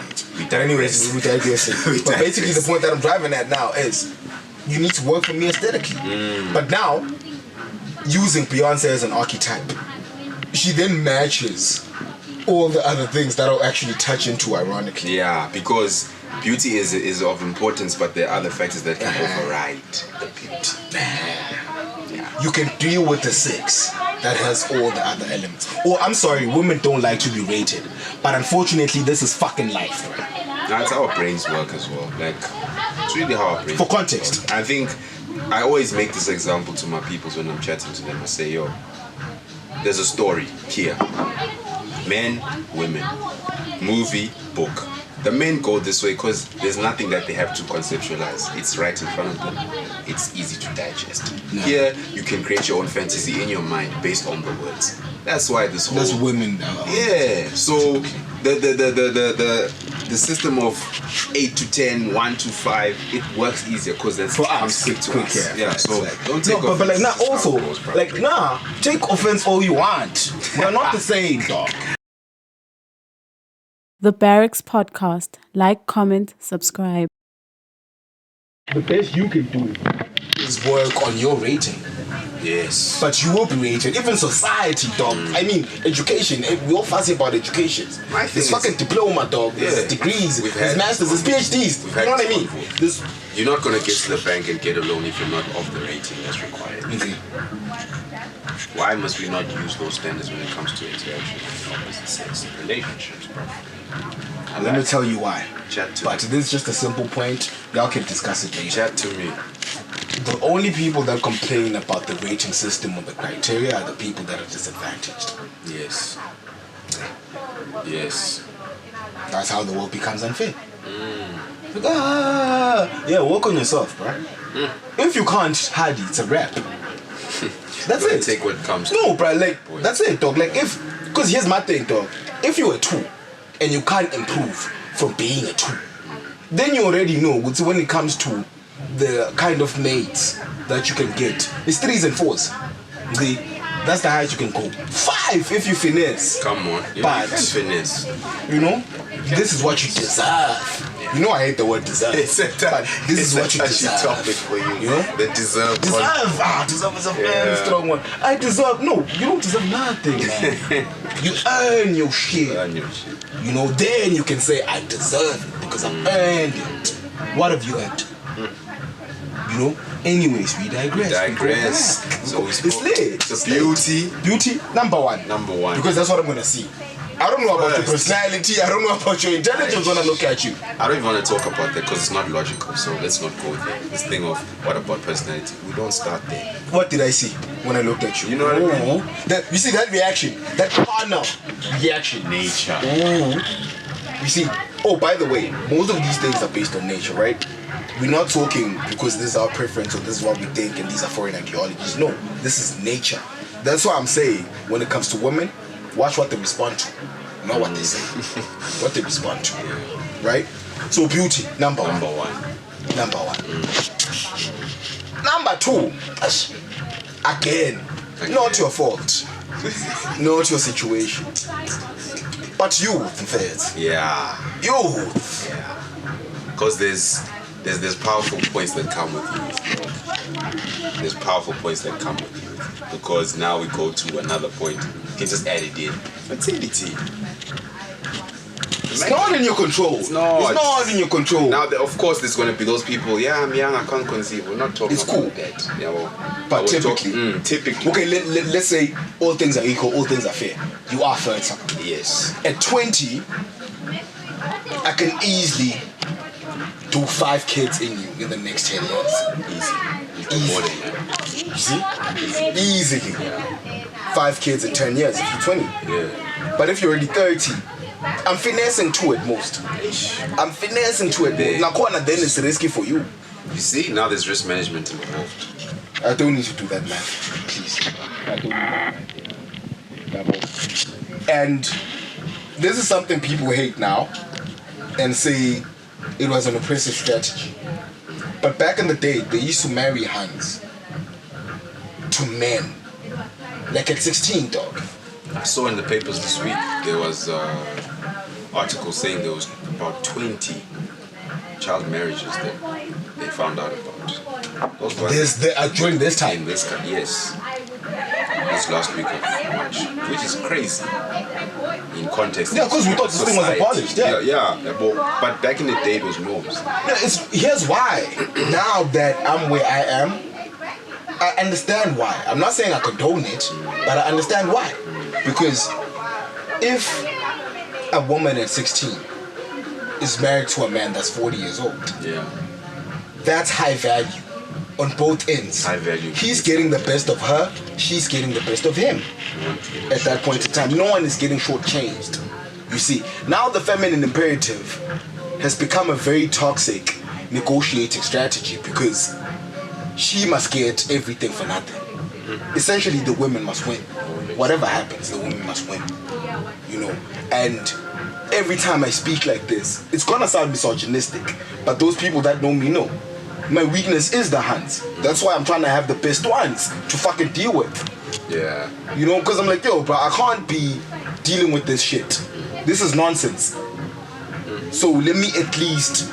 But anyways, we digress. We But basically digress. the point that I'm driving at now is you need to work for me aesthetically. But now, using Beyonce as an archetype, she then matches all the other things that I'll actually touch into, ironically. Yeah, because beauty is of importance, but there are other factors that can override the beauty. Yeah. You can deal with the 6 that has all the other elements. Or, I'm sorry, women don't like to be rated. But unfortunately, this is fucking life, right? That's how our brains work as well. Like, it's really how our brains For context. work. I think I always make this example to my peoples when I'm chatting to them. I say, yo, there's a story here. Men, women, movie, book. The men go this way because there's nothing that they have to conceptualize. It's right in front of them. It's easy to digest. Here, you can create your own fantasy in your mind based on the words. That's why this whole... That's women. Yeah, so the system of 8 to 10, 1 to 5, it works easier because that's For comes us, quick to quick, us. yeah. So don't take No, but like, offense. nah, This is how also, it goes, bro. like, nah, take offense all you want. We're not the same, dog. The Barracks Podcast. Like, comment, subscribe. The best you can do is work on your rating. Yes. But you will be rated. Even society, dog. I mean, education. We all fussy about education. My thing There's is- fucking diploma, dog. There's Yeah. degrees. We've There's had- masters. There's PhDs. We've You had know what I this mean? before. This. You're not gonna get to the bank and get a loan if you're not of the rating that's required. Okay. Why must we not use those standards when it comes to interaction with opposite sex and relationships, bro? Let me tell you why. Chat to But me. this is just a simple point. Y'all can discuss it later. Chat to me. The only people that complain about the rating system or the criteria are the people that are disadvantaged. Yes. Yes. That's how the world becomes unfair. Like, yeah, work on yourself, bro. If you can't, Hadi, it's a rap. That's Gotta it. take what comes. No, bro, like, that's it, dog. Like, because here's my thing, dog. If you're a 2 and you can't improve from being a 2, then you already know when it comes to the kind of mates that you can get, it's 3s and 4s. That's the highest you can go. 5 if you finesse. Come on. You But- can finesse. You know, this is what you deserve. You know, I hate the word deserve. But this is what you touchy deserve. topic for you. You know? The deserve. Deserve is a very Yeah. strong one. I deserve. No, you don't deserve nothing, man. You earn your shit. Earn your shit. You know, then you can say I deserve it because I earned it. What have you earned? You know. Anyways, we digress. Digress. We go back. So we It's spoke- lit. The It's beauty. lit. Beauty number one. Number one. Because that's what I'm gonna see. I don't know about your First. personality. I don't know about your intelligence when I look at you. I don't even want to talk about that because it's not logical. So let's not go there. This thing of what about personality? We don't start there. What did I see when I looked at you? You know what I mean? That you see that reaction, that partner reaction. Nature. You see. Oh, by the way, most of these things are based on nature, right? We're not talking because this is our preference or this is what we think and these are foreign ideologies. No, this is nature. That's why I'm saying when it comes to women, watch what they respond to, not what they say. What they respond to, right? So beauty, number one. Number one. Number 2, again, not your fault, not your situation, but youth, Feds. Yeah. Youth. Yeah. Because there's powerful points that come with youth. There's powerful points that come with youth. Because now we go to another point. You can just add it in. Fertility. It's not in your control. It's not. It's not in your control. Now, of course, there's going to be those people, yeah, I'm young, I can't conceive. We're not talking It's cool. about that. Yeah, well, But we're typically, typically. okay, let's say all things are equal, all things are fair. You are fertile. Yes. At 20, I can easily do 5 kids in you in the next 10 years. Easy. More than that. You see? Easily. 5 kids in 10 years if you're 20. Yeah. But if you're already 30, I'm finessing to it most. I'm finessing to it most. Now, corner then is risky for you. You see, now there's risk management involved. I don't need to do that, man. Please. I don't need that. And this is something people hate now and say it was an oppressive strategy. But back in the day, they used to marry Huns to men. Like at 16, dog. I saw in the papers this week there was an article saying there was about 20 child marriages that they found out about. Those ones During this time? in this yes. This last week of March, which is crazy in context. Yeah, because we thought this thing was abolished. Yeah. But back in the day, it was norms. No, here's why. Now that I'm where I am, I understand why. I'm not saying I condone it, but I understand why. Because if a woman at 16 is married to a man that's 40 years old, that's high value on both ends. High value. He's getting the best of her, she's getting the best of him. At that point in time, no one is getting shortchanged. You see, now the feminine imperative has become a very toxic negotiating strategy because she must get everything for nothing. Essentially, the women must win. Whatever happens, the women must win. You know, and every time I speak like this, it's gonna sound misogynistic, but those people that know me know. My weakness is the hands. That's why I'm trying to have the best ones to fucking deal with. Yeah. You know, because I'm like, yo, bro, I can't be dealing with this shit. This is nonsense. So let me at least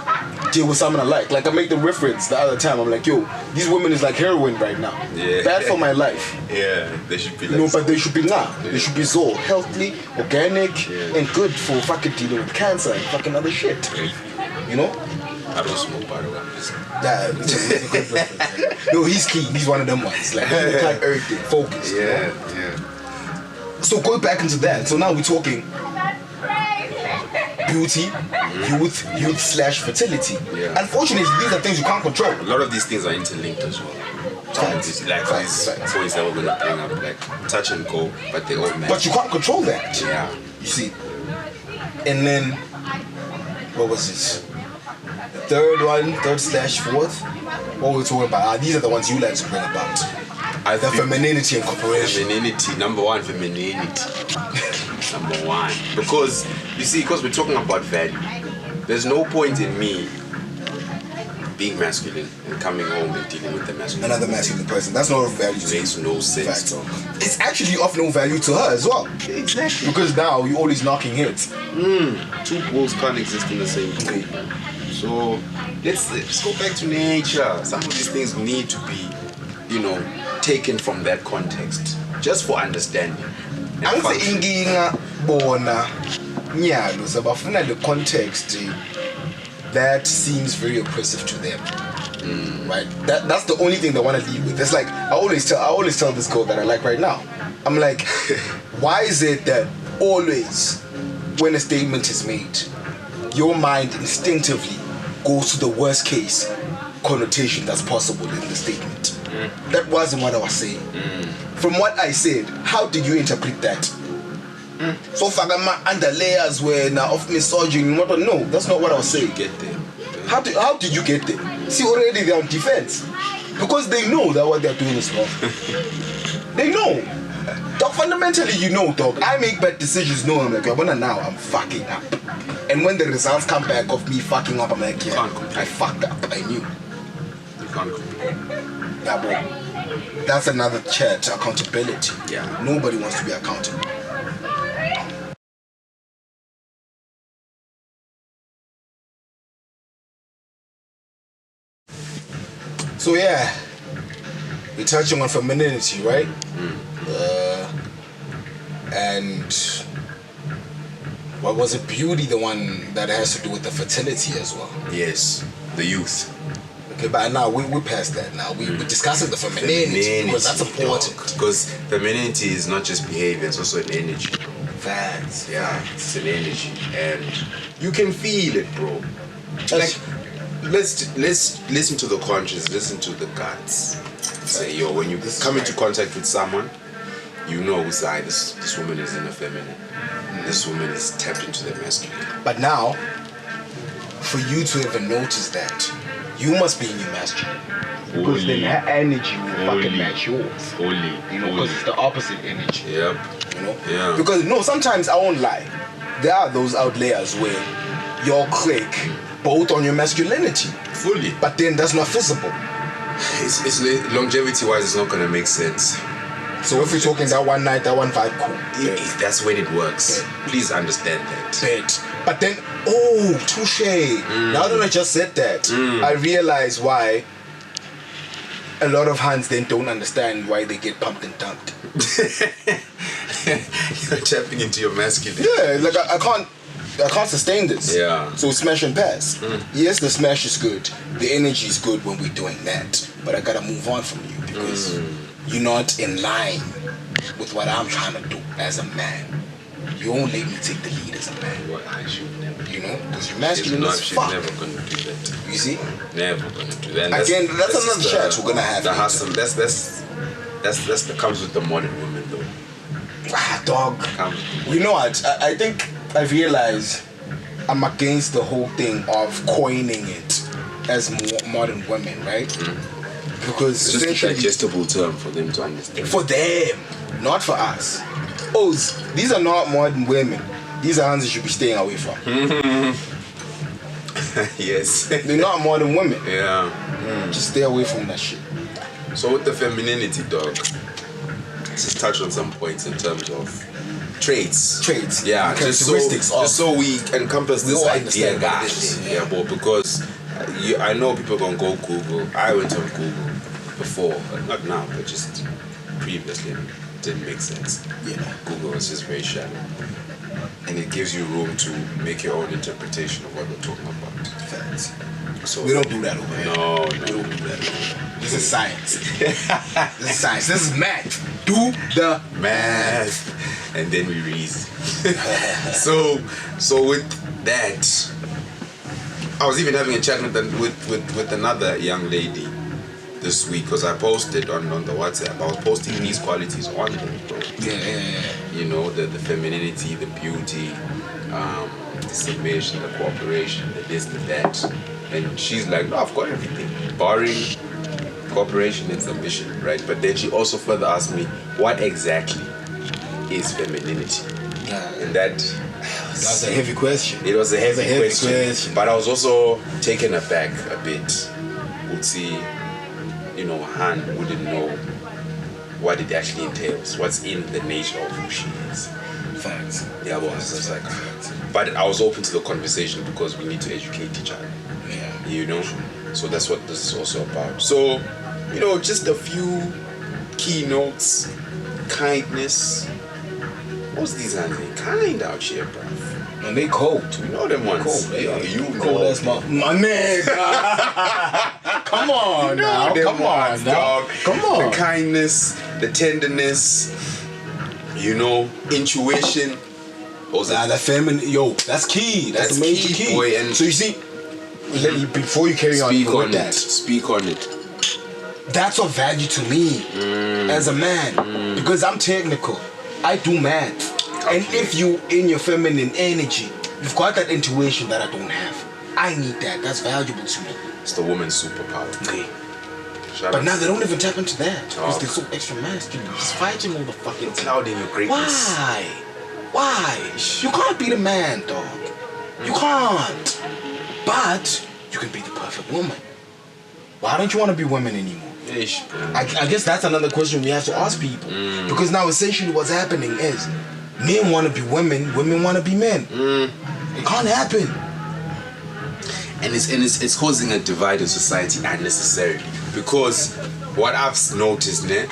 deal with someone I like. Like I make the reference the other time. I'm like, yo, these women is like heroin right now. Yeah. Bad for my life. Yeah, they should be like. You know, but they should be They should be so healthy, organic, and good for fucking dealing with cancer and fucking other shit. You know? I don't smoke, by the way. Yeah, it's a good reference. No, he's key. He's one of them ones. Like, he can't everything. Focus. You know? So go back into that. So now we're talking beauty, youth/fertility. Yeah. Unfortunately, these are things you can't control. A lot of these things are interlinked as well. Facts. Like these points that we're gonna bring up, like touch and go, but they all match. But you can't control that. Yeah. You see. And then, what was it? The third/fourth. What we're talking about? These are the ones you like to bring about. The femininity and cooperation. Femininity, number one, femininity. Number one. Because, you see, because we're talking about value. There's no point in me being masculine and coming home and dealing with the masculine. Another masculine person. That's not of value to It makes no sense. It's actually of no value to her as well. Exactly. Because now you're always knocking heads. Two poles can't exist in the same plane. So let's go back to nature. Some of these things need to be, taken from that context, just for understanding. Angithi inkinga bona nyalo sabafuna the context that seems very oppressive to them. Right? That's the only thing they want to lead with. It's like I always tell this girl that I like right now. I'm like, why is it that always when a statement is made, your mind instinctively goes to the worst case connotation that's possible in the statement? That wasn't what I was saying. From what I said, how did you interpret that? So fagama under layers where now of misogyny, no, that's not what I was saying. Get there. How did you get there? See, already they're on defense because they know that what they're doing is wrong. They know. Dog, fundamentally, you know, dog. I make bad decisions. No, I'm like, now I'm fucking up. And when the results come back of me fucking up, I'm like, yeah, I fucked up. I knew. You can't complain. Yeah, bro. That's another chat. Accountability. Yeah. Nobody wants to be accountable. So yeah, we're touching on femininity, right? And what was it? Beauty, the one that has to do with the fertility as well. Yes, the youth. Okay, but now we're past that. Now we're discussing the femininity because that's important. Because femininity is not just behavior; it's also an energy. Facts. Yeah, it's an energy, and you can feel it, bro. Like, let's listen to the conscience, listen to the guts. Say, yo, when you come into contact with someone, you know, this woman is in the feminine. This woman is tapped into the masculine. But now, for you to even notice that, you must be in your masculine. Because then her energy will fucking match yours. Holy. You know, because it's the opposite energy. Yep. You know? Yeah. Because, no, sometimes I won't lie. There are those outliers where you'll click both on your masculinity. Fully. But then that's not visible. It's longevity-wise, it's not gonna make sense. So if we're talking that one night, that one vibe, cool. That's when it works. Please understand that. But then, touche. Now that I just said that, I realize why a lot of hands then don't understand why they get pumped and dumped. You're tapping into your masculine. Yeah, like I can't sustain this. Yeah. So smash and pass. Yes, the smash is good. The energy is good when we're doing that. But I gotta move on from you because you're not in line with what I'm trying to do as a man. You won't let me take the lead as a man. Well, I should never. You know? Because you're masculine as She's fuck. never gonna do that. You see? Never gonna do that. And Again, that's just another chat we're gonna have. The hustle. That's that comes with the modern woman though. Dog. Comes with the You know what? I think I realize I'm against the whole thing of coining it as modern women, right? Because It's just a essentially, digestible term for them to understand. for them, not for us. These are not modern women. These are ones you should be staying away from. Yes. They're not modern women. Yeah. Just stay away from that shit. So with the femininity, dog, let's just touch on some points in terms of traits. Yeah, characteristics just so we encompass We this all idea, understand what it guys. is, Yeah, but because I know people gonna go Google. I went on Google before, not now, but just previously. And it didn't make sense. Yeah. Google is just very shallow, and it gives you room to make your own interpretation of what we're talking about. Facts. So We don't do that over here. No, We don't do that over here. This is science. This is science. This is math. Do the math, and then we reason. so with that, I was even having a chat with another young lady this week because I posted on the WhatsApp. I was posting these qualities on them, bro. Yeah. You know, the femininity, the beauty, the submission, the cooperation, the this, the that. And she's like, no, I've got everything. Barring cooperation and submission, right? But then she also further asked me, what exactly is femininity? And that's a heavy question. It was a heavy question. question. But I was also taken aback a bit. Would see, you know, Han wouldn't know what it actually entails, what's in the nature of who she is. Facts. Yeah, well, it's like, but I was open to the conversation because we need to educate each other. Yeah. You know, so that's what this is also about. So, you know, just a few keynotes. Kindness. What's these hands? They kind out here, bro. And they cold. You know them ones. Cold. They are you cold know as my nigga. Come on now. them Come on ones, now. dog. Come on. The kindness, the tenderness, you know, intuition. The feminine, that's key. That's a major key. Boy, and so you see, before you carry on speak with on that, it. Speak on it. that's of value to me as a man because I'm technical. I do math. And if you in your feminine energy, you've got that intuition that I don't have. I need that. That's valuable to me. It's the woman's superpower. Okay. Shout But out. now they don't even tap into that because Oh. they're so extra masculine. Just fighting all the fucking time. Clouding your greatness. Why? You can't be the man, dog. You can't. But you can be the perfect woman. Why don't you want to be women anymore? Ish, bro. I guess that's another question we have to ask people. Because now essentially what's happening is men want to be women, women want to be men. It can't happen. And it's causing a divide in society unnecessarily. Because what I've noticed, a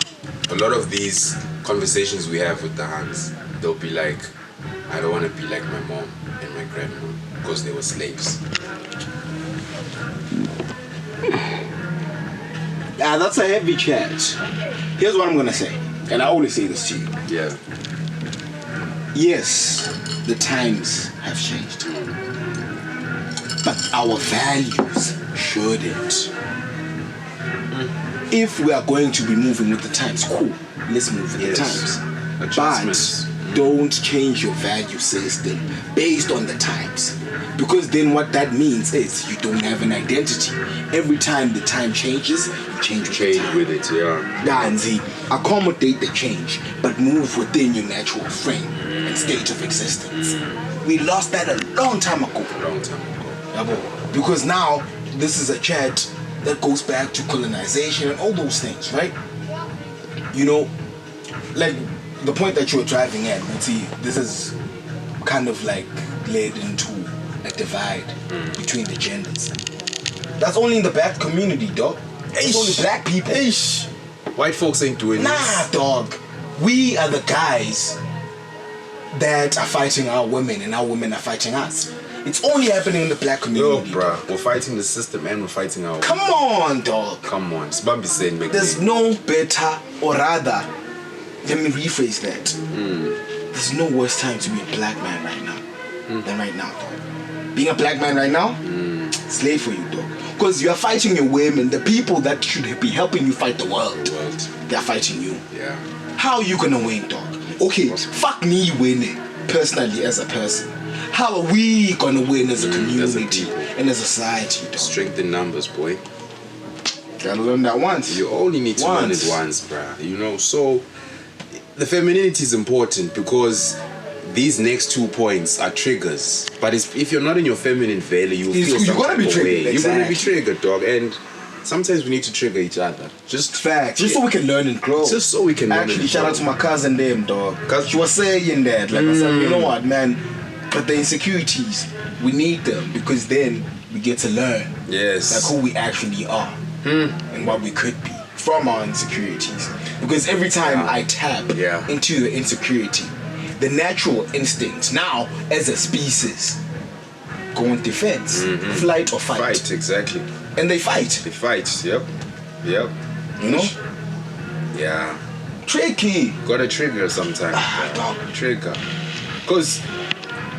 lot of these conversations we have with the hands, they'll be like, I don't want to be like my mom and my grandma because they were slaves. That's a heavy chat. Here's what I'm going to say. And I always say this to you. Yeah. yes, the times have changed, but our values shouldn't. If we are going to be moving with the times, cool, let's move with the times. Adjustments. But don't change your value system based on the times. Because then what that means is you don't have an identity. Every time the time changes, you change with it, yeah. Danzi, accommodate the change, but move within your natural frame and state of existence. We lost that a long time ago. Yabo. Because now, this is a chat that goes back to colonization and all those things, right? You know, like the point that you were driving at, see, this is kind of like led into a divide between the genders. That's only in the black community, dog. It's only black people. White folks ain't doing Nah, this. dog. We are the guys that are fighting our women and our women are fighting us. It's only happening in the black Yo, community. bruh, we're fighting the system and we're fighting our... Come on, dog. Come on, Sbambi saying back There's then. no better, or rather, let me rephrase that. There's no worse time to be a black man right now than right now, dog. Being a black man right now, it's late for you, dog. Because you are fighting your women, the people that should be helping you fight the world. They are fighting you. Yeah. How are you gonna win, dog? Okay, fuck me winning personally as a person. How are we gonna win as a community and as a society, dog? Strength in numbers, boy. Gotta learn that once. You only need to learn it once, bruh. You know, so the femininity is important because these next 2 points are triggers. But if you're not in your feminine value, you feel you're gonna be triggered. You're gonna be triggered, dog. And sometimes we need to trigger each other. Just facts. Just so we can learn and grow. Just so we can learn Actually, and shout grow. out to my cousin them, dog. Cause she was saying that, like I said, you know what, man? But the insecurities, we need them because then we get to learn. Yes. Like who we actually are and what we could be from our insecurities. Because every time I tap into your insecurity, the natural instinct now as a species go on defense, flight or fight. Fight, exactly. And they fight. They fight, yep. You know? Yeah. Tricky. Gotta trigger sometimes. Dog. Trigger. Because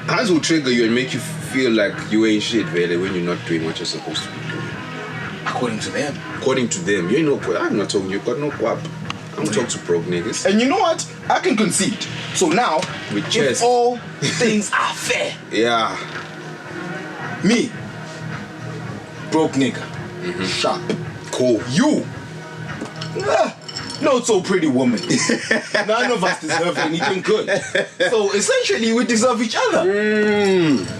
hands will trigger you and make you feel like you ain't shit, really, when you're not doing what you're supposed to be doing. According to them. According to them, you ain't no. I'm not talking. You got no guap. I'm talking to broke niggas. And you know what? I can concede. So now, With if chest. all things are fair, Yeah. me, broke nigga, sharp. Cool. You, not so pretty woman. None of us deserve anything good. So essentially, we deserve each other.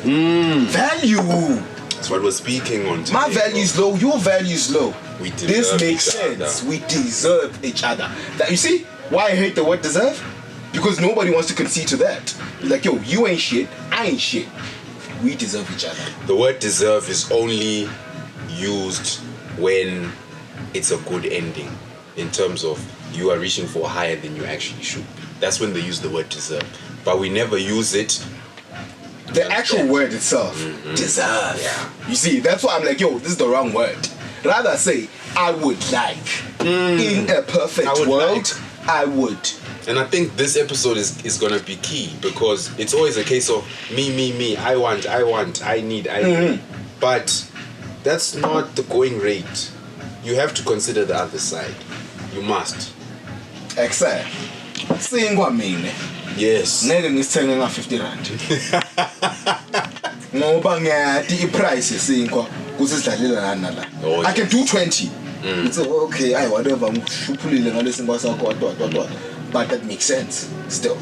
Value. That's what we're speaking on today. My value's low, your value's low. We deserve This makes each sense. other. We deserve each other. That, you see why I hate the word deserve? Because nobody wants to concede to that. Like, yo, you ain't shit, I ain't shit. We deserve each other. The word deserve is only used when it's a good ending, in terms of you are reaching for higher than you actually should be. That's when they use the word deserve. But we never use it. The actual word itself, deserve. Yeah. You see, that's why I'm like, yo, this is the wrong word. Rather say, I would like. In a perfect I would world, like. I would. And I think this episode is gonna be key because it's always a case of me, I want, I need. But that's not the going rate. You have to consider the other side. You must. Exactly. Seeing what I mean, Yes. ngeke ngisithenge nga 50 rand. Ngoba ngiyathi iprice yesinkwa kuthi sidlalela lana nala. Oh, I can do 20. It's okay, I whatever ngishuphulile ngalesinkwa sakho what. But that makes sense still.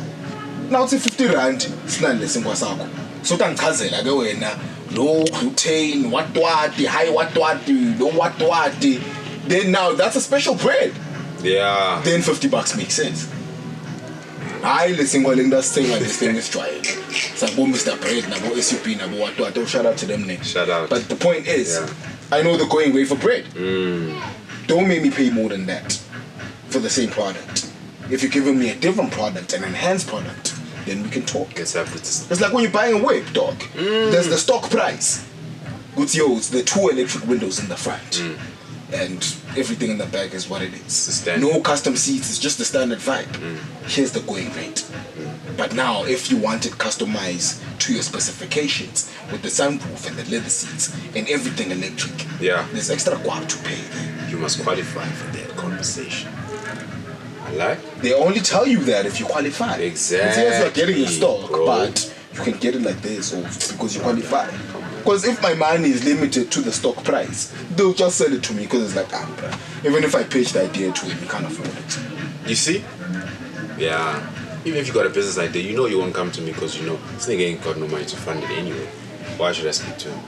Now it's 50 rand sinani lesinkwa sakho. So tangichazela ke wena low gluten what high what low what. Then now that's a special bread. Yeah. Then $50 makes sense. Hayi lesingwa lengasithenga lesithenge sijwayele. Sabo Mr. Bread nabo SUP nabo what. Shout out to them next. Shout out. But the point is, I know the going rate for bread. Don't make me pay more than that for the same product. If you're giving me a different product, an enhanced product, then we can talk. Let's have this. It's like when you're buying a whip, dog. There's the stock price. It's the 2 electric windows in the front. and everything in the back is what it is. It's the standard. No custom seats, it's just the standard vibe. Here's the going rate. But now, if you want it customized to your specifications with the sunroof and the leather seats and everything electric, there's extra guap to pay. You must qualify for that conversation. I like. They only tell you that if you qualify. Exactly. It's you're getting in stock, bro. but you can get it like this or because you qualify. Because if my money is limited to the stock price, they'll just sell it to me because it's like, bruh. Even if I pitch the idea to him, he can't afford it. You see? Yeah. Even if you got a business idea, you know you won't come to me because you know this nigga ain't got no money to fund it anyway. Why should I speak to him?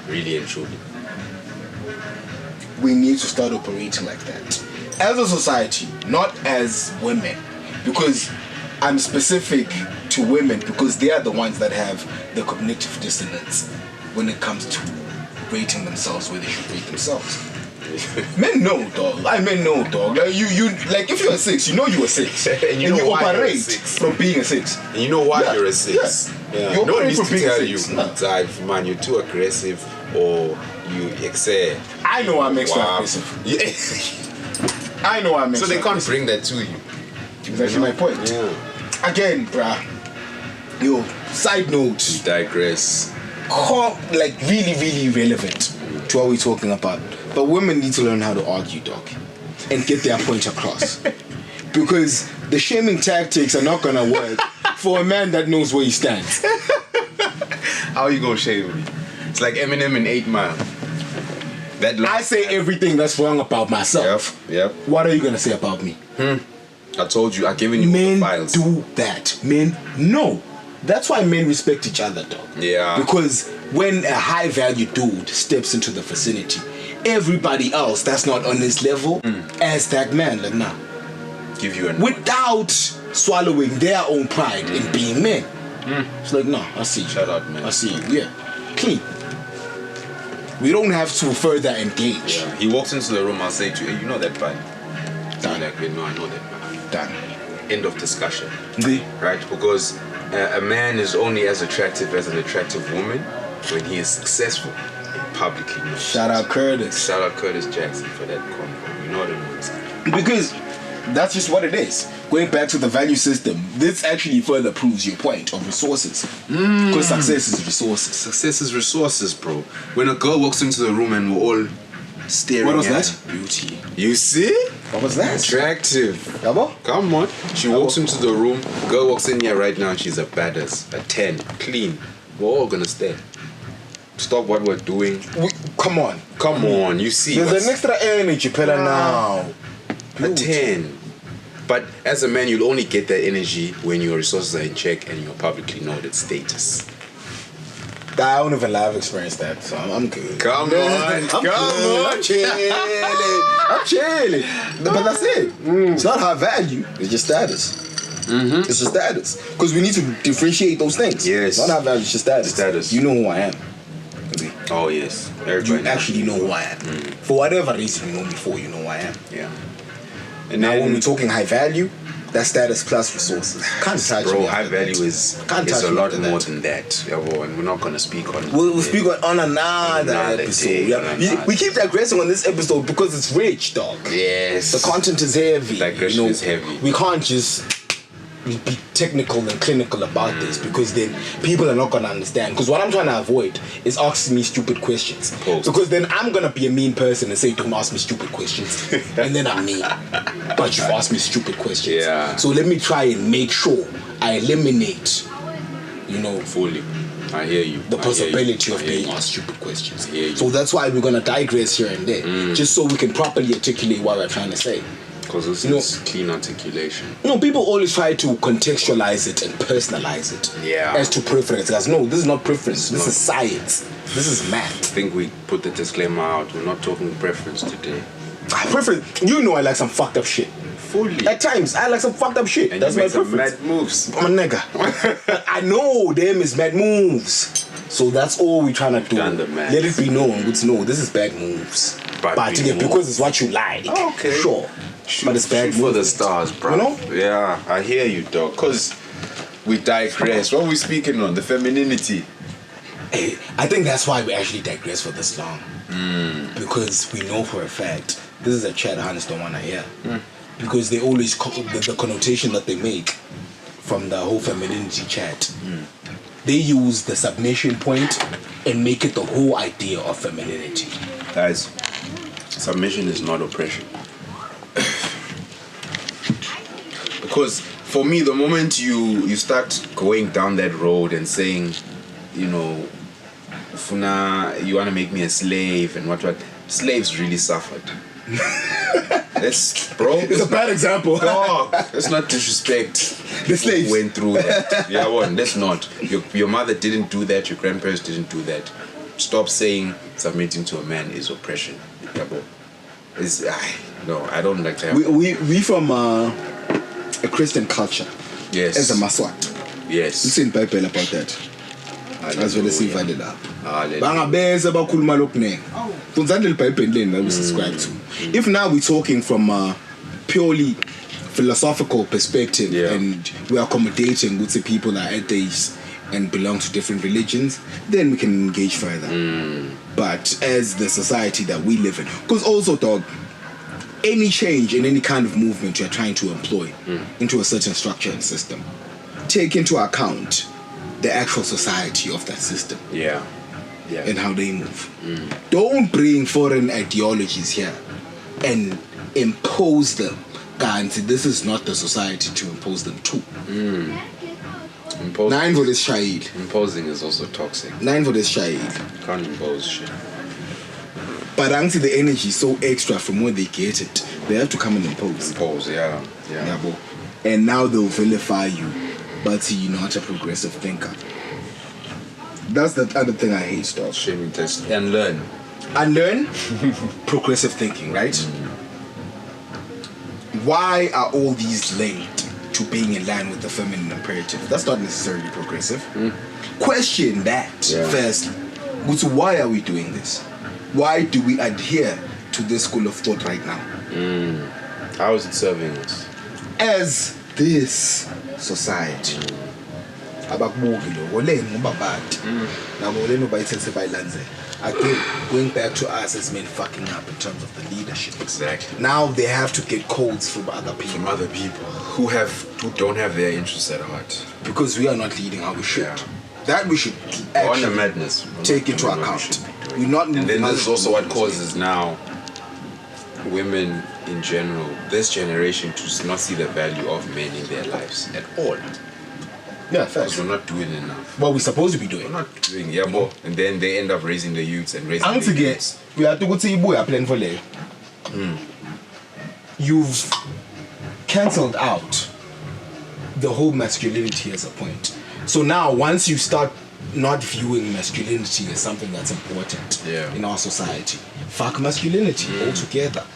Really and truly. We need to start operating like that. As a society, not as women. Because I'm specific to women because they are the ones that have the cognitive dissonance when it comes to rating themselves where they should rate themselves. Men know, dog. Men know, dog. Like you like if you're a 6, you know you're a 6. And you know why you're a operate 6. from being a 6. And you know why you're a 6. Yeah. No one needs to from being a tell you, 6. No. like, man, you're too aggressive or you excel. I know I'm extra aggressive. Yeah. I know I'm So extra they can't aggressive. bring that to you. Exactly my point. Yeah. Again, bruh. Yo, side note. Digress. Like really, really relevant to what we're talking about. But women need to learn how to argue, dog, and get their point across. Because the shaming tactics are not gonna work for a man that knows where he stands. How you gonna shame me? It's like Eminem in 8 Mile. That I say everything that's wrong about myself. Yep. What are you gonna say about me? I told you, I've given you all Men the files. do that. Men no. That's why men respect each other, dog. Yeah. Because when a high value dude steps into the vicinity, everybody else that's not on his level as that man, like nah. Give you a Without swallowing their own pride in being men. It's like, nah, I see you. Shout out, man. I see you. Yeah. Clean. We don't have to further engage. Yeah. He walks into the room, I'll say to you, hey, you know that bud? Done. Like, no, I know that bud. Done. End of discussion. The Right? Because a man is only as attractive as an attractive woman when he is successful and publicly known. shout out Curtis. Shout out Curtis Jackson for that convo. You know what I mean? Because that's just what it is. Going back to the value system, this actually further proves your point of resources. Because success is resources. Success is resources, bro. When a girl walks into the room and we're all staring What was at that? her. Beauty. You see? What was that? Attractive. Yabo? Come on. She walks into the room. Girl walks in here right now and she's a badass. A 10. Clean. We're all gonna stare. Stop what we're doing. Come on. Come on. You see. There's an extra energy, Pella, now. A 10. But as a man, you'll only get that energy when your resources are in check and you're publicly noted status. I don't even live experience that, so I'm good. Come on. Come on. I'm chilling. I'm chilling. But that's it. It's not high value. It's just status. It's just status. Because we need to differentiate those things. Yes. Not high value, it's just status. Status. You know who I am. Oh, yes. Everybody You knows. actually know who I am. For whatever reason you know me for, you know who I am. Yeah. And now when we're talking high value, that's status plus resources. Can't touch Bro, me high after value that. is Can't a touch me lot after more that. than that. Yeah, bro, and we're not going to speak on We'll speak on another Another episode. day, Yeah. another We keep digressing on this episode because it's rich, dog. Yes. The content is heavy. Digression is heavy. We can't just be technical and clinical about this because then people are not going to understand. Because what I'm trying to avoid is asking me stupid questions. Pause. Because then I'm going to be a mean person and say, don't ask me stupid questions. And then I'm mean. But you ask me stupid questions. Yeah. So let me try and make sure I eliminate, fully. I hear you. the I hear you. possibility of I hear being you. asked stupid questions. hear you. So that's why we're going to digress here and there. Just so we can properly articulate what we're trying to say. Because this is clean articulation. People always try to contextualize it and personalize it Yeah. as to preference. Guys, no, this is not preference. This is science. This is I math. think we put the disclaimer out. We're not talking preference today. Preference. I like some fucked up shit. Fully. At times, I like some fucked up shit. And That's you my make some preference. mad moves. I'm a nigga. But I know them is bad moves. So that's all we're trying to do. Done the math. Let it be known. It's no, this is bad moves. Bad But moves. because it's what you like. Okay. Sure. But it's bad Shoot for the moves. stars, bro. You know? Yeah, I hear you, dog. Because we digress. What are we speaking on? The femininity. Hey, I think that's why we actually digress for this long. because we know for a fact this is a chat Hans don't want to hear. Because they always the connotation that they make from the whole femininity chat, they use the submission point and make it the whole idea of femininity. Guys, submission is not oppression. Because for me, the moment you start going down that road and saying, you know, Funa, you want to make me a slave and what, slaves really suffered. It's a bad example. Dog, let's not disrespect the slaves who went through that. Yeah, let's not. Your mother didn't do that. Your grandparents didn't do that. Stop saying submitting to a man is oppression. No, I don't like that. We from a Christian culture. Yes. As a Maswat. Yes. It's in Bible about that. As well as he valid up. Subscribe to. If now we're talking from a purely philosophical perspective and we're accommodating with the people that are atheists and belong to different religions, then we can engage further. But as the society that we live in, because also, dog, any change in any kind of movement you're trying to employ into a certain structure and system, take into account the actual society of that system. Yeah. And how they move. Don't bring foreign ideologies here and impose them. Guys, this is not the society to impose them to. Imposing is also toxic. Can't impose shit. But I see the energy so extra from where they get it. They have to come and impose. Yeah. And now they'll vilify you, but you're not a progressive thinker. That's the other thing I hate, stuff. Shaming test and learn. Progressive thinking, right? Why are all these linked to being in line with the feminine imperative? That's not necessarily progressive. Question that firstly. So why are we doing this? Why do we adhere to this school of thought right now? How is it serving us? As this society. I think going back to us has meant fucking up in terms of the leadership. Exactly. Now they have to get codes from other people. Who don't have their interests at heart. Because we are not leading how we should. That we should actually madness. Take into account. We're not. And then this is also what causes now women in general, this generation, to not see the value of men in their lives at all. Yeah, fair. Because we're not doing enough. What we're supposed to be doing. We're not doing, and then they end up raising the youths and raising the youths. We have to go to Ibu plan for lay. You've cancelled out the whole masculinity as a point. So now, once you start not viewing masculinity as something that's important in our society, fuck masculinity altogether.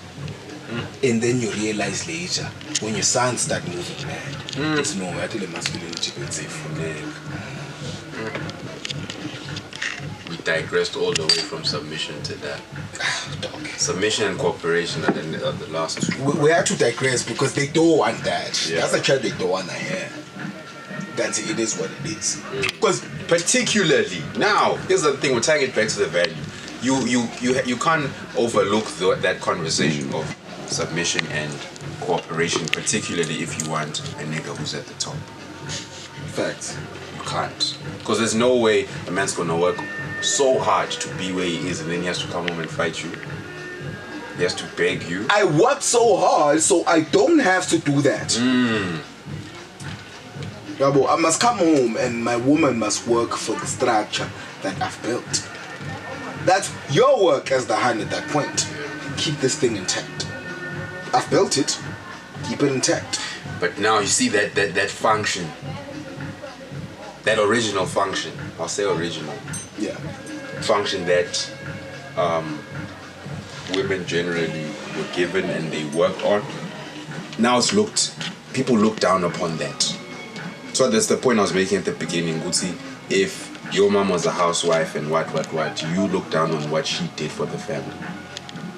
And then you realize later, when your sons start moving mad, it's no, actually masculinity can say for We digressed all the way from submission to that. Submission and cooperation are the last two. We have to digress because they don't want that. That's a child they don't want to hear. That it is what it is. Because particularly now, here's the thing: we're tying it back to the value. You can't overlook that conversation of submission and cooperation, particularly if you want a nigga who's at the top. Facts. You can't, because there's no way a man's gonna work so hard to be where he is, and then he has to come home and fight you. He has to beg you. I work so hard, so I don't have to do that. I must come home and my woman must work for the structure that I've built. That's your work as the hand at that point. Keep this thing intact. I've built it. Keep it intact. But now you see that function, that original function. I'll say original. Yeah. Function that women generally were given and they worked on. Now people look down upon that. So that's the point I was making at the beginning, Gucci. If your mom was a housewife and what, you look down on what she did for the family.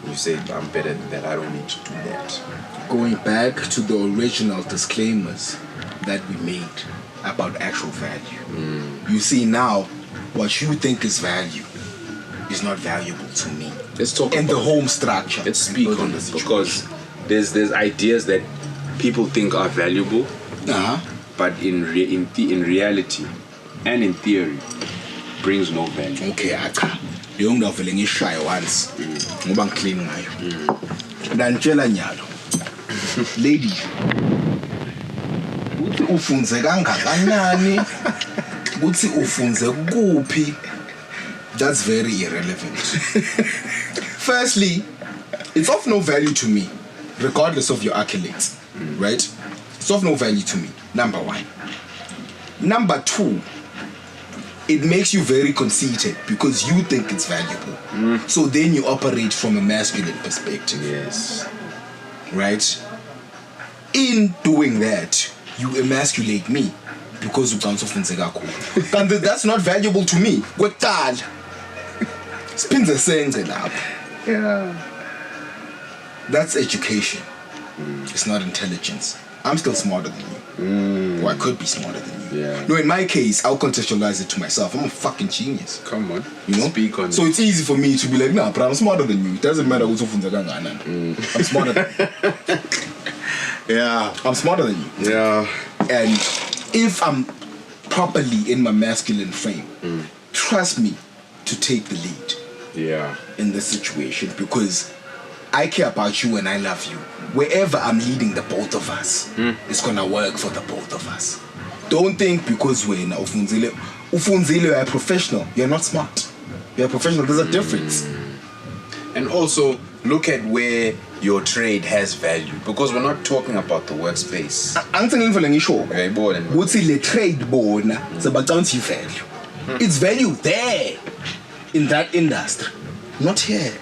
You say, I'm better than that, I don't need to do that. Going back to the original disclaimers that we made about actual value. You see now, what you think is value is not valuable to me. Let's talk And the about home structure. Let's speak on this because there's ideas that people think are valuable, but in reality and in theory brings no value. Okay, aka leyo ngidavele ngishaya once ngoba ngiclean ngayo. Ndanitshela nyalo. Lady, uthi ufunze kangakanani? Uthi ufunze kuphi? That's very irrelevant. Firstly, it's of no value to me, regardless of your accolades, right? It's of no value to me, number one. Number two, it makes you very conceited because you think it's valuable. So then you operate from a masculine perspective. Yes. Right? In doing that, you emasculate me because you can't often say and that's not valuable to me. Kwekutala. Spins a sense up. Yeah. That's education. It's not intelligence. I'm still smarter than you. Or I could be smarter than you. Yeah. No, in my case, I'll contextualize it to myself. I'm a fucking genius. Come on. You know? Speak on so it. it's easy for me to be like, nah, but I'm smarter than you. It doesn't matter who's I'm smarter than you. Yeah. I'm smarter than you. Yeah. And if I'm properly in my masculine frame, trust me to take the lead. Yeah. In this situation because I care about you and I love you. Wherever I'm leading the both of us, it's gonna work for the both of us. Don't think because we're ufunzile, you're a professional. You're not smart. You're a professional. There's a difference. And also look at where your trade has value because we're not talking about the workspace. Okay, boring. What's the trade bona? It's about value. It's value there in that industry, not here.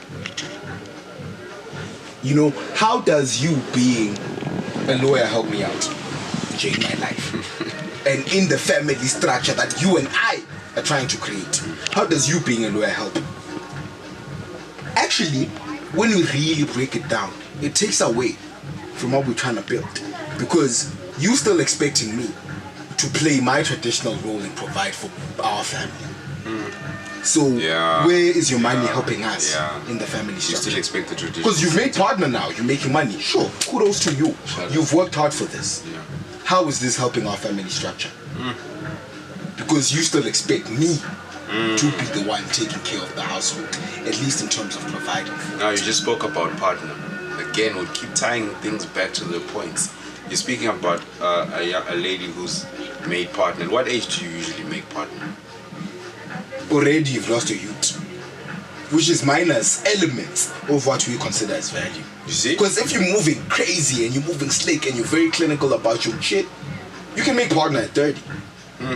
You know, how does you being a lawyer help me out in my life? And in the family structure that you and I are trying to create, how does you being a lawyer help? Actually, when we really break it down, it takes away from what we're trying to build. Because you still expecting me to play my traditional role and provide for our family. So where is your money helping us in the family structure? You still expect the tradition. Because you've made partner now, you're making money. Sure, kudos to you. You've worked hard for this. Yeah. How is this helping our family structure? Because you still expect me to be the one taking care of the household, at least in terms of providing food. Now you just spoke about partner. Again, we'll keep tying things back to the points. You're speaking about a lady who's made partner. At what age do you usually make partner? Already you've lost your youth, which is minus elements of what we consider as value. You see? Because if you're moving crazy and you're moving slick and you're very clinical about your shit, you can make partner at 30.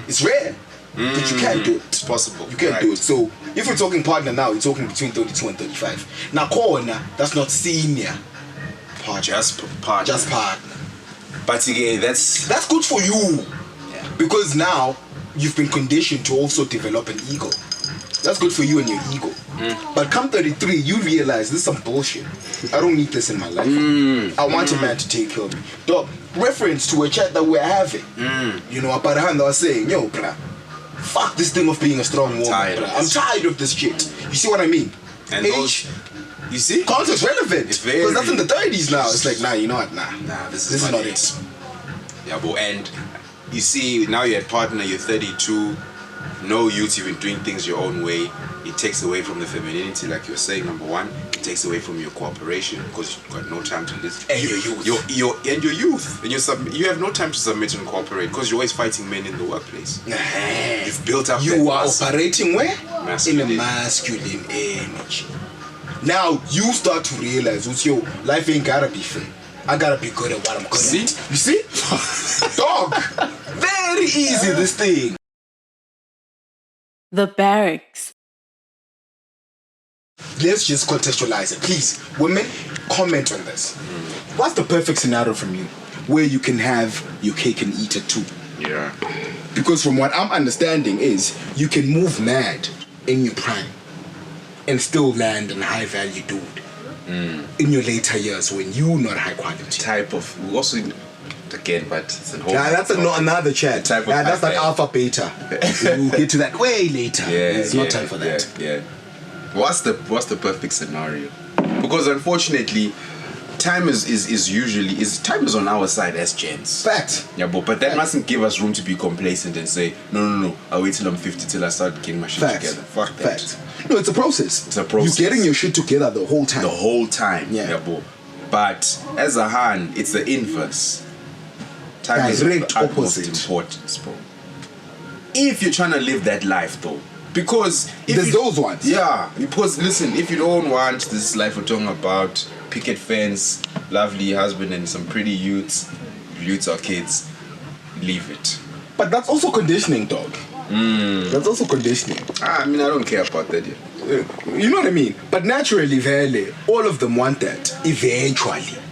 It's rare, but you can do it. It's possible. You can do it. So if you're talking partner now, you're talking between 32 and 35. Now corner, that's not senior partner. Just partner. Just partner. But again, that's good for you. Yeah. Because now you've been conditioned to also develop an ego. That's good for you and your ego. But come 33, you realize this is some bullshit. I don't need this in my life. I want a man to take care of me. Dog, reference to a chat that we're having. You know, Aparahanda was saying, yo, bruh, fuck this thing of being a strong woman, bruh. I'm tired of this shit. You see what I mean? And Age, you see? context relevant. Because that's in the 30s now. It's like, nah, you know what? Nah, this is not it. Yeah, but and you see, now you're a partner, you're 32, no youth, you've been doing things your own way. It takes away from the femininity, like you're saying, number one. It takes away from your cooperation because you've got no time to listen. And your youth. Your youth. And you have no time to submit and cooperate because you're always fighting men in the workplace. You've built up You that are muscle. operating where? Masculine. In a masculine energy. Now you start to realize, what's your life ain't gotta be fair. I gotta be good at what I'm good See? at. You see? Dog. Very easy, this thing. The Barracks. Let's just contextualize it. Please, women, comment on this. What's the perfect scenario from you where you can have your cake and eat it too? Yeah. Because from what I'm understanding is you can move mad in your prime and still land a high value dude in your later years when you're not high quality. Type of, we also, again, but it's a whole. Yeah, that's another chat. Type of That's like high alpha beta. We'll get to that way later. Yeah, There's no time for that. Yeah. What's the perfect scenario? Because unfortunately, time is on our side as gents. Fact. Yeah, but that mustn't give us room to be complacent and say, no, I'll wait till I'm 50 till I start getting my shit together. Fuck that. Fact. No, it's a process. It's a process. You're getting your shit together the whole time. The whole time. Yeah. Bro. But as a hand, it's the inverse. Time is Direct of utmost opposite. importance, bro. If you're trying to live that life, though, because if There's those ones. Yeah, because listen, if you don't want this life we're talking about, picket fence, lovely husband, and some pretty youths or kids, leave it. But that's also conditioning, dog. That's also conditioning. I mean, I don't care about that yet. You know what I mean? But naturally, Vele, all of them want that eventually.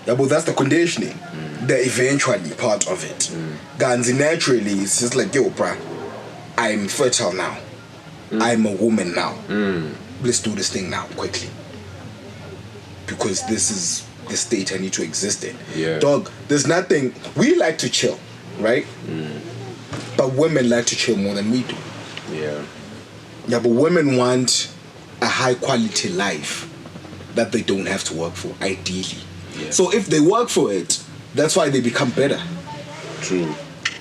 Yeah, but that's the conditioning. The eventually part of it. Ganzi, naturally, it's just like, yo, bruh, I'm fertile now. I'm a woman now. Let's do this thing now, quickly. Because this is the state I need to exist in. Yeah. Dog, there's nothing. We like to chill, right? But women like to chill more than we do. Yeah. Yeah, but women want a high quality life that they don't have to work for, ideally. Yeah. So if they work for it, that's why they become better. True.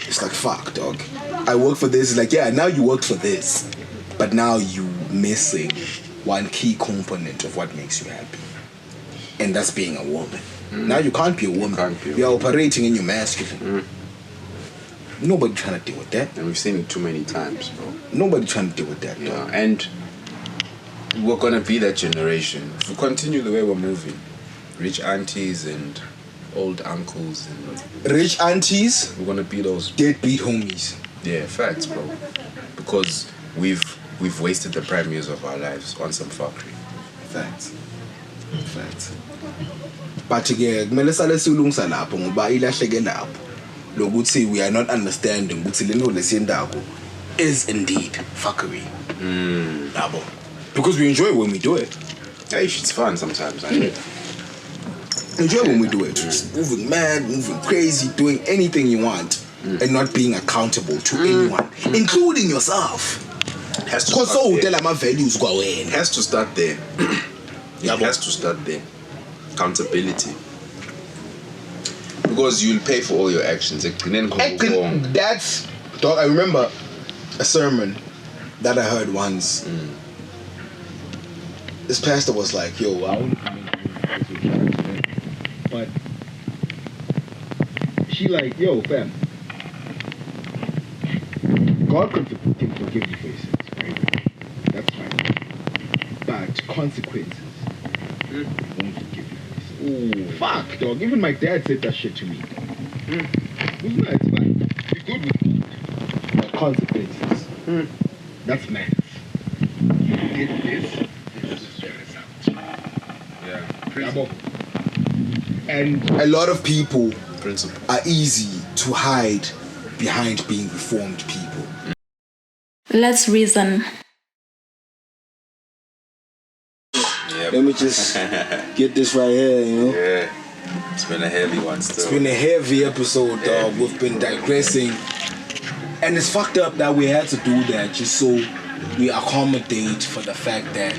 It's like, fuck, dog. I work for this. It's like, yeah, now you work for this. But now you missing one key component of what makes you happy. And that's being a woman. Now you can't be a woman. You're operating in your masculine. Nobody trying to deal with that. And we've seen it too many times, bro. Nobody trying to deal with that, Yeah, dog. and we're gonna be that generation. If we continue the way we're moving, rich aunties and old uncles, and Rich aunties, we're gonna be those. deadbeat homies. Yeah, facts, bro. Because we've wasted the prime years of our lives on some fuckery. Facts. But ke kumele sale silungisa lapho ngoba ilahleke lapho lokuthi we are not understanding ukuthi lento lesiyendako is indeed fuckery. Yabo. Because we enjoy when we do it. Yeah, it's fun sometimes. I know. Enjoy when we do it. Just moving mad, moving crazy, doing anything you want and not being accountable to anyone, including yourself. Has to Because start so there. tell my values go It in. has to start there. It Yeah, has to start there. Accountability. Because you'll pay for all your actions. That's dog. I remember a sermon that I heard once. This pastor was like, "Yo, I want to make but she like, yo, fam, God can forgive you for your sins, right? That's fine. But consequences won't forgive you for your sins. Ooh, fuck, dog. Even my dad said that shit to me. It's not, it's fine. Be good with God. But consequences. That's math. You did this is the result. Yeah. And a lot of people Principle. are easy to hide behind being reformed people. Let's reason. Yeah. Let me just get this right here, you know? Yeah. It's been a heavy one still. It's been a heavy episode, dog. We've been digressing. And it's fucked up that we had to do that just so we accommodate for the fact that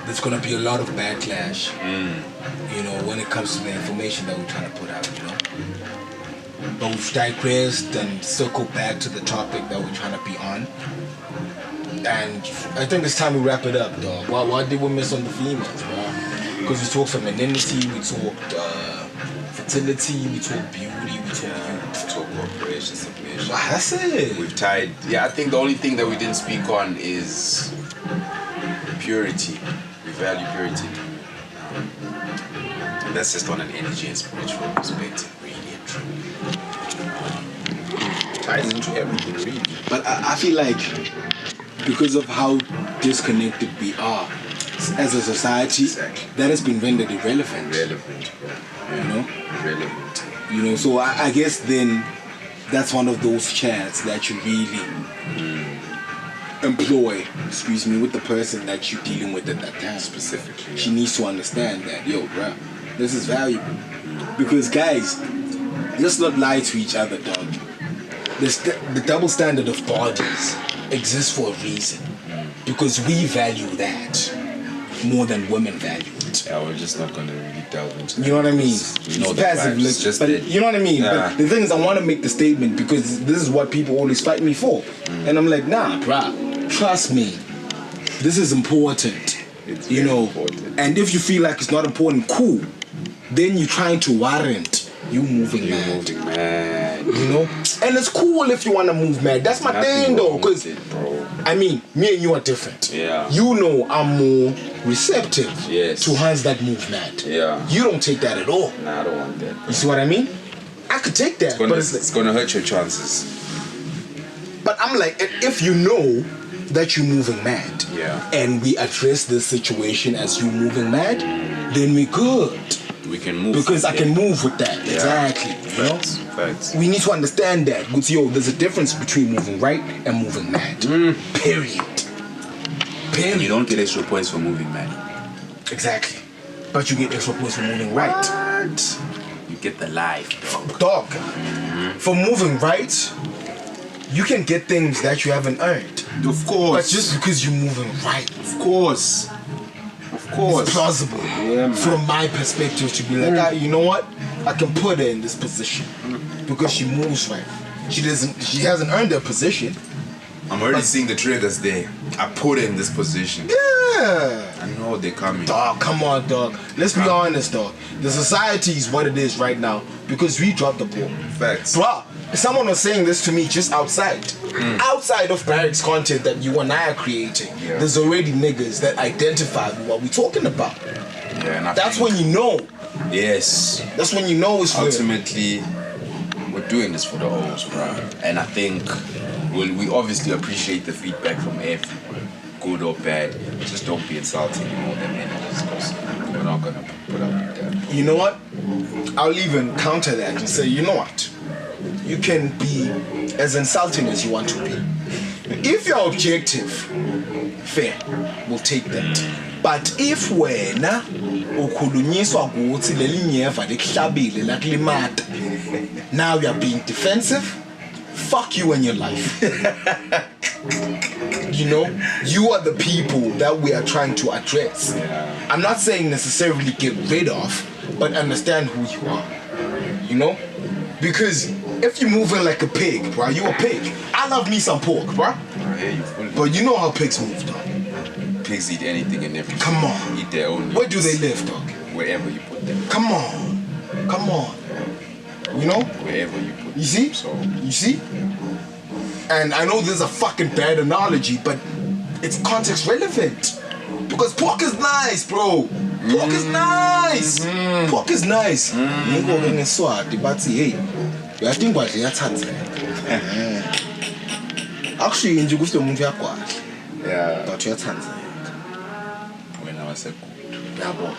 there's gonna be a lot of backlash, you know, when it comes to the information that we're trying to put out, you know. But we've digressed and circled back to the topic that we're trying to be on. And I think it's time we wrap it up, dog. Why did we miss on the females, bro? Because we talked femininity, we talked fertility, we talked beauty, we talked youth. Talk cooperation, submission. That's it. We've tied. Yeah, I think the only thing that we didn't speak on is purity. We value purity. And that's just on an energy and spiritual perspective, really and truly. Ties into everything, really. But I feel like because of how disconnected we are as a society, Exactly. that has been rendered irrelevant. Relevant. You know? Relevant. You know, so I guess then that's one of those chats that you really employ, with the person that you're dealing with at that time. Specifically, She needs to understand that, yo, bruh, this is valuable. Because guys, let's not lie to each other, dog. The double standard of bodies exists for a reason. because we value that more than women value it. Yeah, we're just not gonna really delve into You know what I mean? We know It's the passive, vibes, like, just but that- you know what I mean? Yeah. But the thing is, I want to make the statement because this is what people always fight me for. And I'm like, nah, bruh, trust me. This is important. It's You very know, important. and if you feel like it's not important, cool. Then you're trying to warrant you moving You're mad. moving, man. You know? And it's cool if you want to move mad. That's my Nothing thing though. wrong Because, with it, bro. I mean, me and you are different. Yeah. You know I'm more receptive Yes. to hands that move mad. Yeah. You don't take that at all. Nah, I don't want that. You see what I mean? I could take that. But It's gonna hurt your chances. But I'm like, if you know that you're moving mad, Yeah. and we address this situation as you moving mad, then we good. We can move. Because I can move with that. Yeah. Exactly. You know? Facts. Facts. We need to understand that. Because, yo, there's a difference between moving right and moving mad. Period. And you Period. don't get extra points for moving, man. Exactly. But you get extra points for moving right. You get the life, dog. Dog. For moving right, you can get things that you haven't earned. Of course. But just because you're moving right, Of course. Of course. it's plausible man. from my perspective to be like, ah, you know what? I can put her in this position because she moves right. She hasn't earned her position. I'm already seeing the triggers there. I put her in this position. Yeah. I know they're coming. Dog, come on, dog. Let's be honest, dog. The society is what it is right now because we dropped the ball. Facts. Bruh, someone was saying this to me just outside. Outside of Barracks content that you and I are creating, Yeah. there's already niggas that identify with what we're talking about. Yeah, and I That's think- when you know. Yes. That's when you know it's real. Ultimately, we're doing this for the O's, bro. And I think we obviously appreciate the feedback from everyone, good or bad. Just don't be insulting more than enemies, because we're not gonna put up with that. You know what? I'll even counter that and say, you know what? You can be as insulting as you want to be. If you're objective, fair, we'll take that. But if wena ukhulunyiswa ukuthi leli nyeva likuhlabile lakulimata, now you're being defensive, fuck you and your life. You know, you are the people that we are trying to address. I'm not saying necessarily get rid of, but understand who you are. You know? Because if you're moving like a pig, bro, you a pig. I love me some pork, bro. I hear you fully. But you know how pigs move, dog. Pigs eat anything and everything. Come on. Eat their own. Where do they live, dog? Wherever you put them. Come on. Come on. You know? Wherever you put them. You see? So, You see? And I know this is a fucking bad analogy, but it's context relevant. Because pork is nice, bro. Pork is nice. Pork is nice. Ngigo ke ngeSwati bathi hey, uyathingwa nje yathandzeka. Actually nje ukuthi umuntu uyagwala, yeah. but uyathandzeka. When I was a good. Yabo.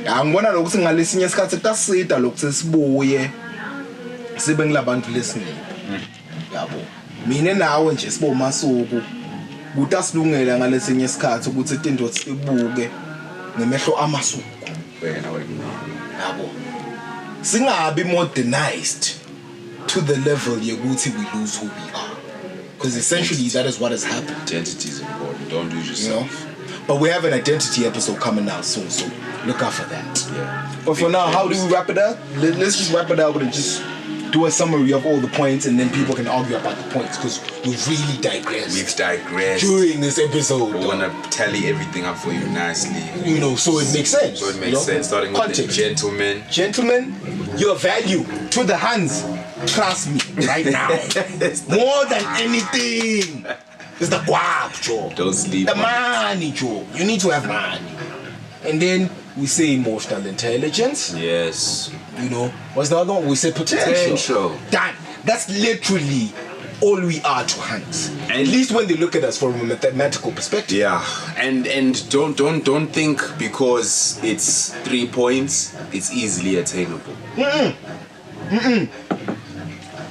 Ya ngibona lokuthi ngalesinye isikhathi tasida lokuthi sibuye sibe ngilabantu lesiningi. Yabo. Mina nawe nje sibo masuku kuthi asilungela ngalesinye isikhathi ukuthi into sibuke ngemehlo amasuku. When I was Yabo. Singabi modernized to the level yokuthi we lose who we are. Because essentially that is what has happened. identity is important. Don't lose You know? yourself. But we have an identity episode coming out soon, so look out for that. Yeah. But for now, how do we wrap it up? Let's just wrap it up and just do a summary of all the points, and then people can argue about the points because we've really digressed We've digressed. during this episode. We're gonna tally everything up for you nicely. You know, so it makes sense. So it makes you know? sense. Starting with the Context. gentleman. Gentlemen, your value to the hands. Trust me, right now. More than anything. It's the guap, Joe. Don't sleep The on it. money, Joe. You need to have money. And then we say emotional intelligence. Yes. You know, what's the other one? We say potential. Potential. Done. That's literally all we are to hands. At least when they look at us from a mathematical perspective. Yeah. And don't think because it's 3 points, it's easily attainable.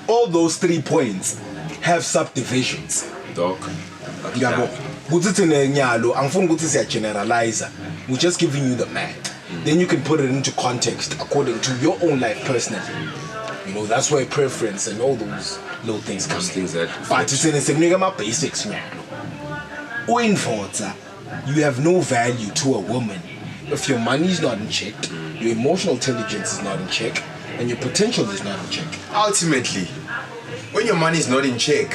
All those 3 points have subdivisions. Dog. Yabo. Kuthi thina nyalo angifuni ukuthi siya generalize. We're just giving you the math. Then you can put it into context according to your own life personally. You know, that's where preference and all those little things come. Those things that But it's in the my basics nyalo. Oinforza, you have no value to a woman if your money is not in check, your emotional intelligence is not in check, and your potential is not in check. Ultimately, when your money is not in check,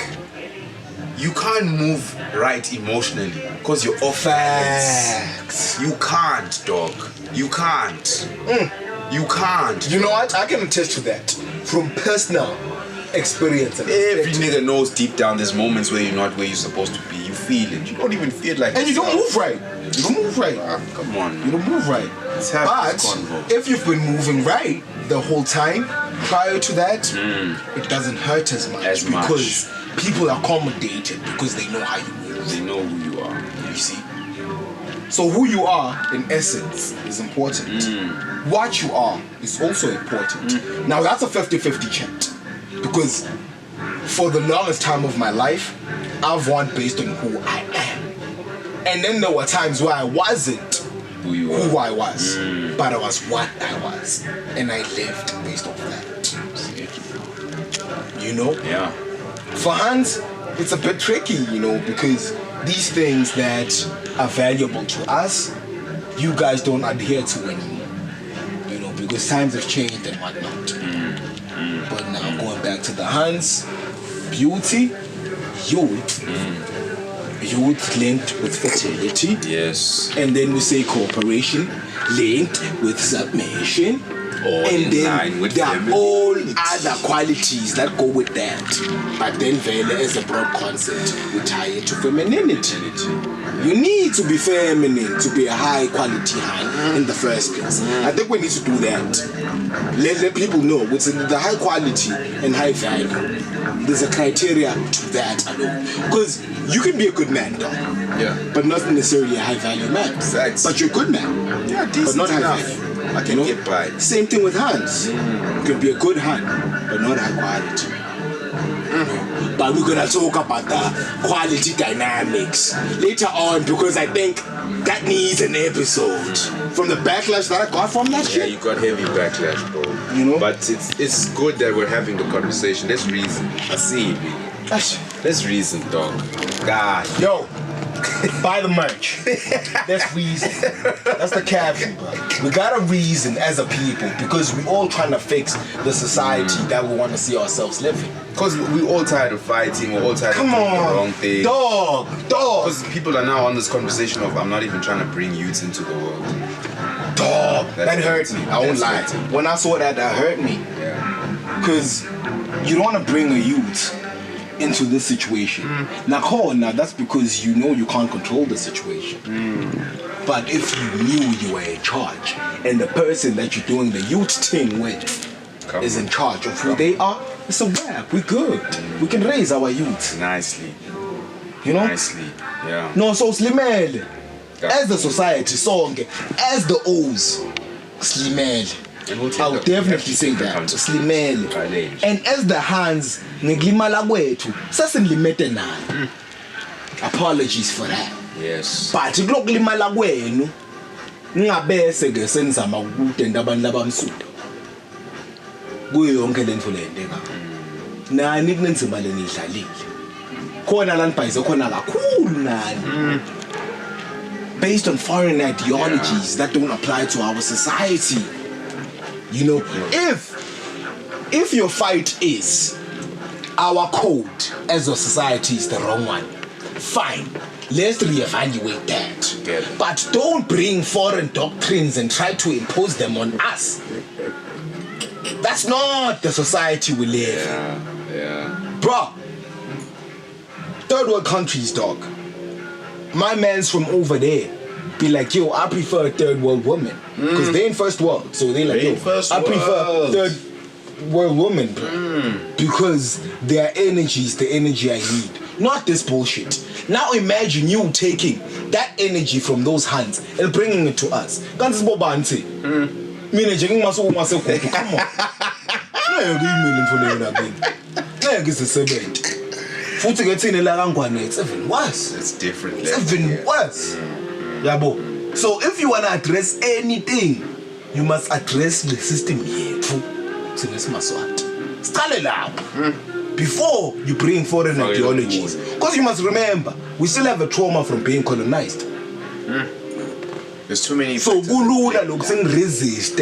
you can't move right emotionally because you're off balance. You can't, dog. You can't. You can't. You know what? I can attest to that from personal experience. And Every perspective. nigga knows deep down there's moments where you're not where you're supposed to be. You feel it. You don't even feel like And you don't yourself. move right. You don't move right. Come on. You don't move right. Let's have But this convo. if you've been moving right the whole time prior to that, it doesn't hurt as much because people are accommodated because they know how you move. They know who you are. You see? So who you are, in essence, is important. What you are is also important. Now that's a 50-50 chat. Because for the longest time of my life, I've won based on who I am. And then there were times where I wasn't who I was, but I was what I was. And I lived based off that. You know? Yeah. For Hans, it's a bit tricky, you know, because these things that are valuable to us, you guys don't adhere to anymore. You know, because times have changed and whatnot. But now going back to the Hans, beauty, youth linked with fertility. Yes. And then we say cooperation linked with submission. And then there are all other qualities that go with that. But then Vele as a broad concept, we tie it to femininity. You need to be feminine to be a high quality hand in the first place. I think we need to do that. Let people know what's in the high quality and high value. There's a criteria to that alone. Because you can be a good man, though. Yeah. But not necessarily a high value man. Exactly. But you're a good man. Yeah, But decent not high enough. value. I can get by. Same thing with hands. You can be a good hand, but not high quality. But we're gonna talk about the quality dynamics later on because I think that needs an episode. From the backlash that I got from that Yeah, shit. you got heavy backlash, bro. You know? But it's good that we're having the conversation. Let's reason. I see. Let's reason, dog. God. Yo, buy the merch. Let's reason. That's the caption, bro. We gotta reason as a people because we all trying to fix the society that we want to see ourselves living. Because we're all tired of fighting. We're all tired Come of doing the on, wrong thing. dog. Because people are now on this conversation of I'm not even trying to bring youth into the world. Dog, That's that hurt me. I won't lie. that's hurting. When I saw that hurt me. Yeah. Because you don't want to bring a youth into this situation. Now that's because you know you can't control the situation. But if you knew you were in charge and the person that you're doing the youth thing with is in charge of who they are, it's a wrap. We're good. We can raise our youth. Nicely. You know? Nicely. Yeah. No, so slimele. Yeah. As the society, sonke, as the O's, slimele. And we'll take I'll the- definitely say take the that. accountability. Slimele. Challenge. And as the hands, ngilimala kwethu, sasingilimete nalo. Apologies for that. Yes. But kulokulimala kwenu, ngingabese ke senizama ukudenda abantu labamsuda. Kuyo yonke lento lendeka. Nani kunenzima leni idlalile. Khona la nibhayize khona kakhulu nani. Based on foreign ideologies that don't apply to our society. You know, if your fight is our code as a society is the wrong one, fine. Let's reevaluate that. Together. But don't bring foreign doctrines and try to impose them on us. That's not the society we live in. Yeah. Bruh. Third world countries, dog. My man's from over there be like, yo, I prefer a third world woman. Because they in first world. So they like, They yo, in first I prefer world. third world woman, bro. Because their energy is the energy I need. Not this bullshit. Now imagine you taking that energy from those hands and bringing it to us. Kanti sibobanzi. Mina nje ngingasuka masegudu. Come on. Ngeke email mfuna yona kini. Ngeke sisebenze. Futhi ke thina la kangwane it's even worse. It's different. It's even worse. Yabo. So if you want to address anything, you must address the system yethu. Thina simaswati. Siqale lapho. before you bring foreign Foreign ideologies. food. Because you must remember, we still have a trauma from being colonized. There's too many. So factors at kulula play. lokhu sengiresist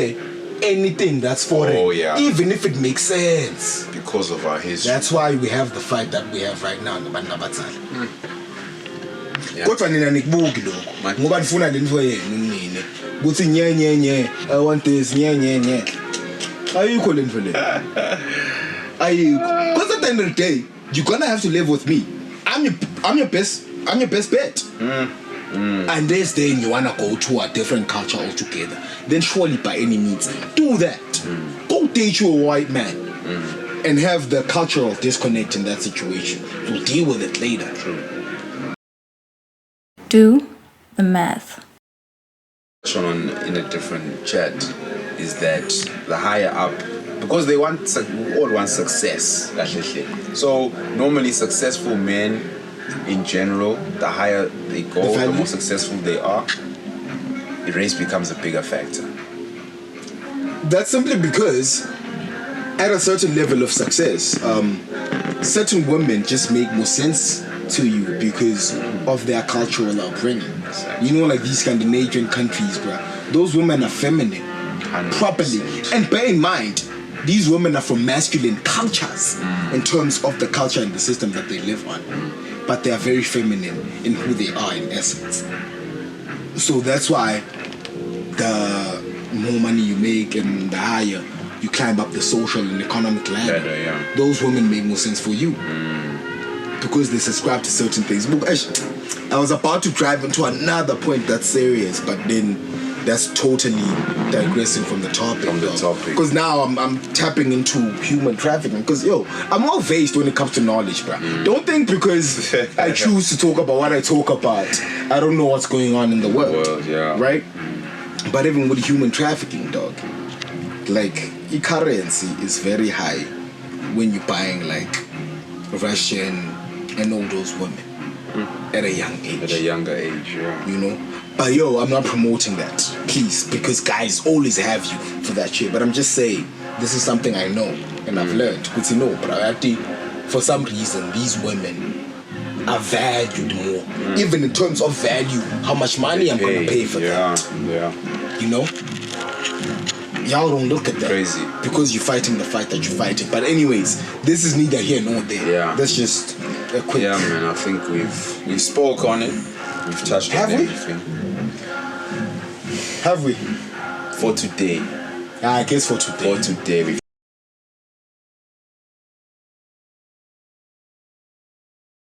anything that's foreign, Oh, yeah. even if it makes sense. Because of our history. That's why we have the fight that we have right now nabantu abadala. Yeah. Kodwa nina nikubuki lokho ngoba nifuna le nto yenu nini kuthi nye I want this nye ayikho le nto le ayikho because at the end of the day you're gonna have to live with me. I'm your best bet. Unless then you wanna go to a different culture altogether, then surely by any means do that. Go date you a white man and have the cultural disconnect in that situation. We'll deal with it later. Do the math. On in a different chat is that the higher up, because we all want success. So normally successful men in general, the higher they go, the more successful they are, the race becomes a bigger factor. That's simply because at a certain level of success, certain women just make more sense to you because of their cultural upbringing. You know, like these Scandinavian countries, bro. Those women are feminine, 100%. properly. And bear in mind, these women are from masculine cultures in terms of the culture and the system that they live on. But they are very feminine in who they are in essence. So that's why the more money you make and the higher you climb up the social and economic ladder, those women make more sense for you. Because they subscribe to certain things. Look, I was about to drive into another point that's serious, but then that's totally digressing from the topic. Because now I'm tapping into human trafficking. Because I'm all vast when it comes to knowledge, bro. Don't think because I choose to talk about what I talk about, I don't know what's going on in the world. Right? But even with human trafficking, dog, like the currency is very high when you're buying like Russian and all those women at a young age. At a younger age, yeah. You know? But I'm not promoting that, please, because guys always have you for that shit. But I'm just saying, this is something I know and I've learned. But for some reason, these women are valued more. Even in terms of value, how much money I'm gonna pay for that. Yeah. You know? Y'all don't look at that. Crazy. Because you're fighting the fight that you're fighting. But anyways, this is neither here nor there. Yeah. That's just a quick. Yeah, man. I think we've spoke on it. We've touched on everything. Have we? For today. I guess for today. For today.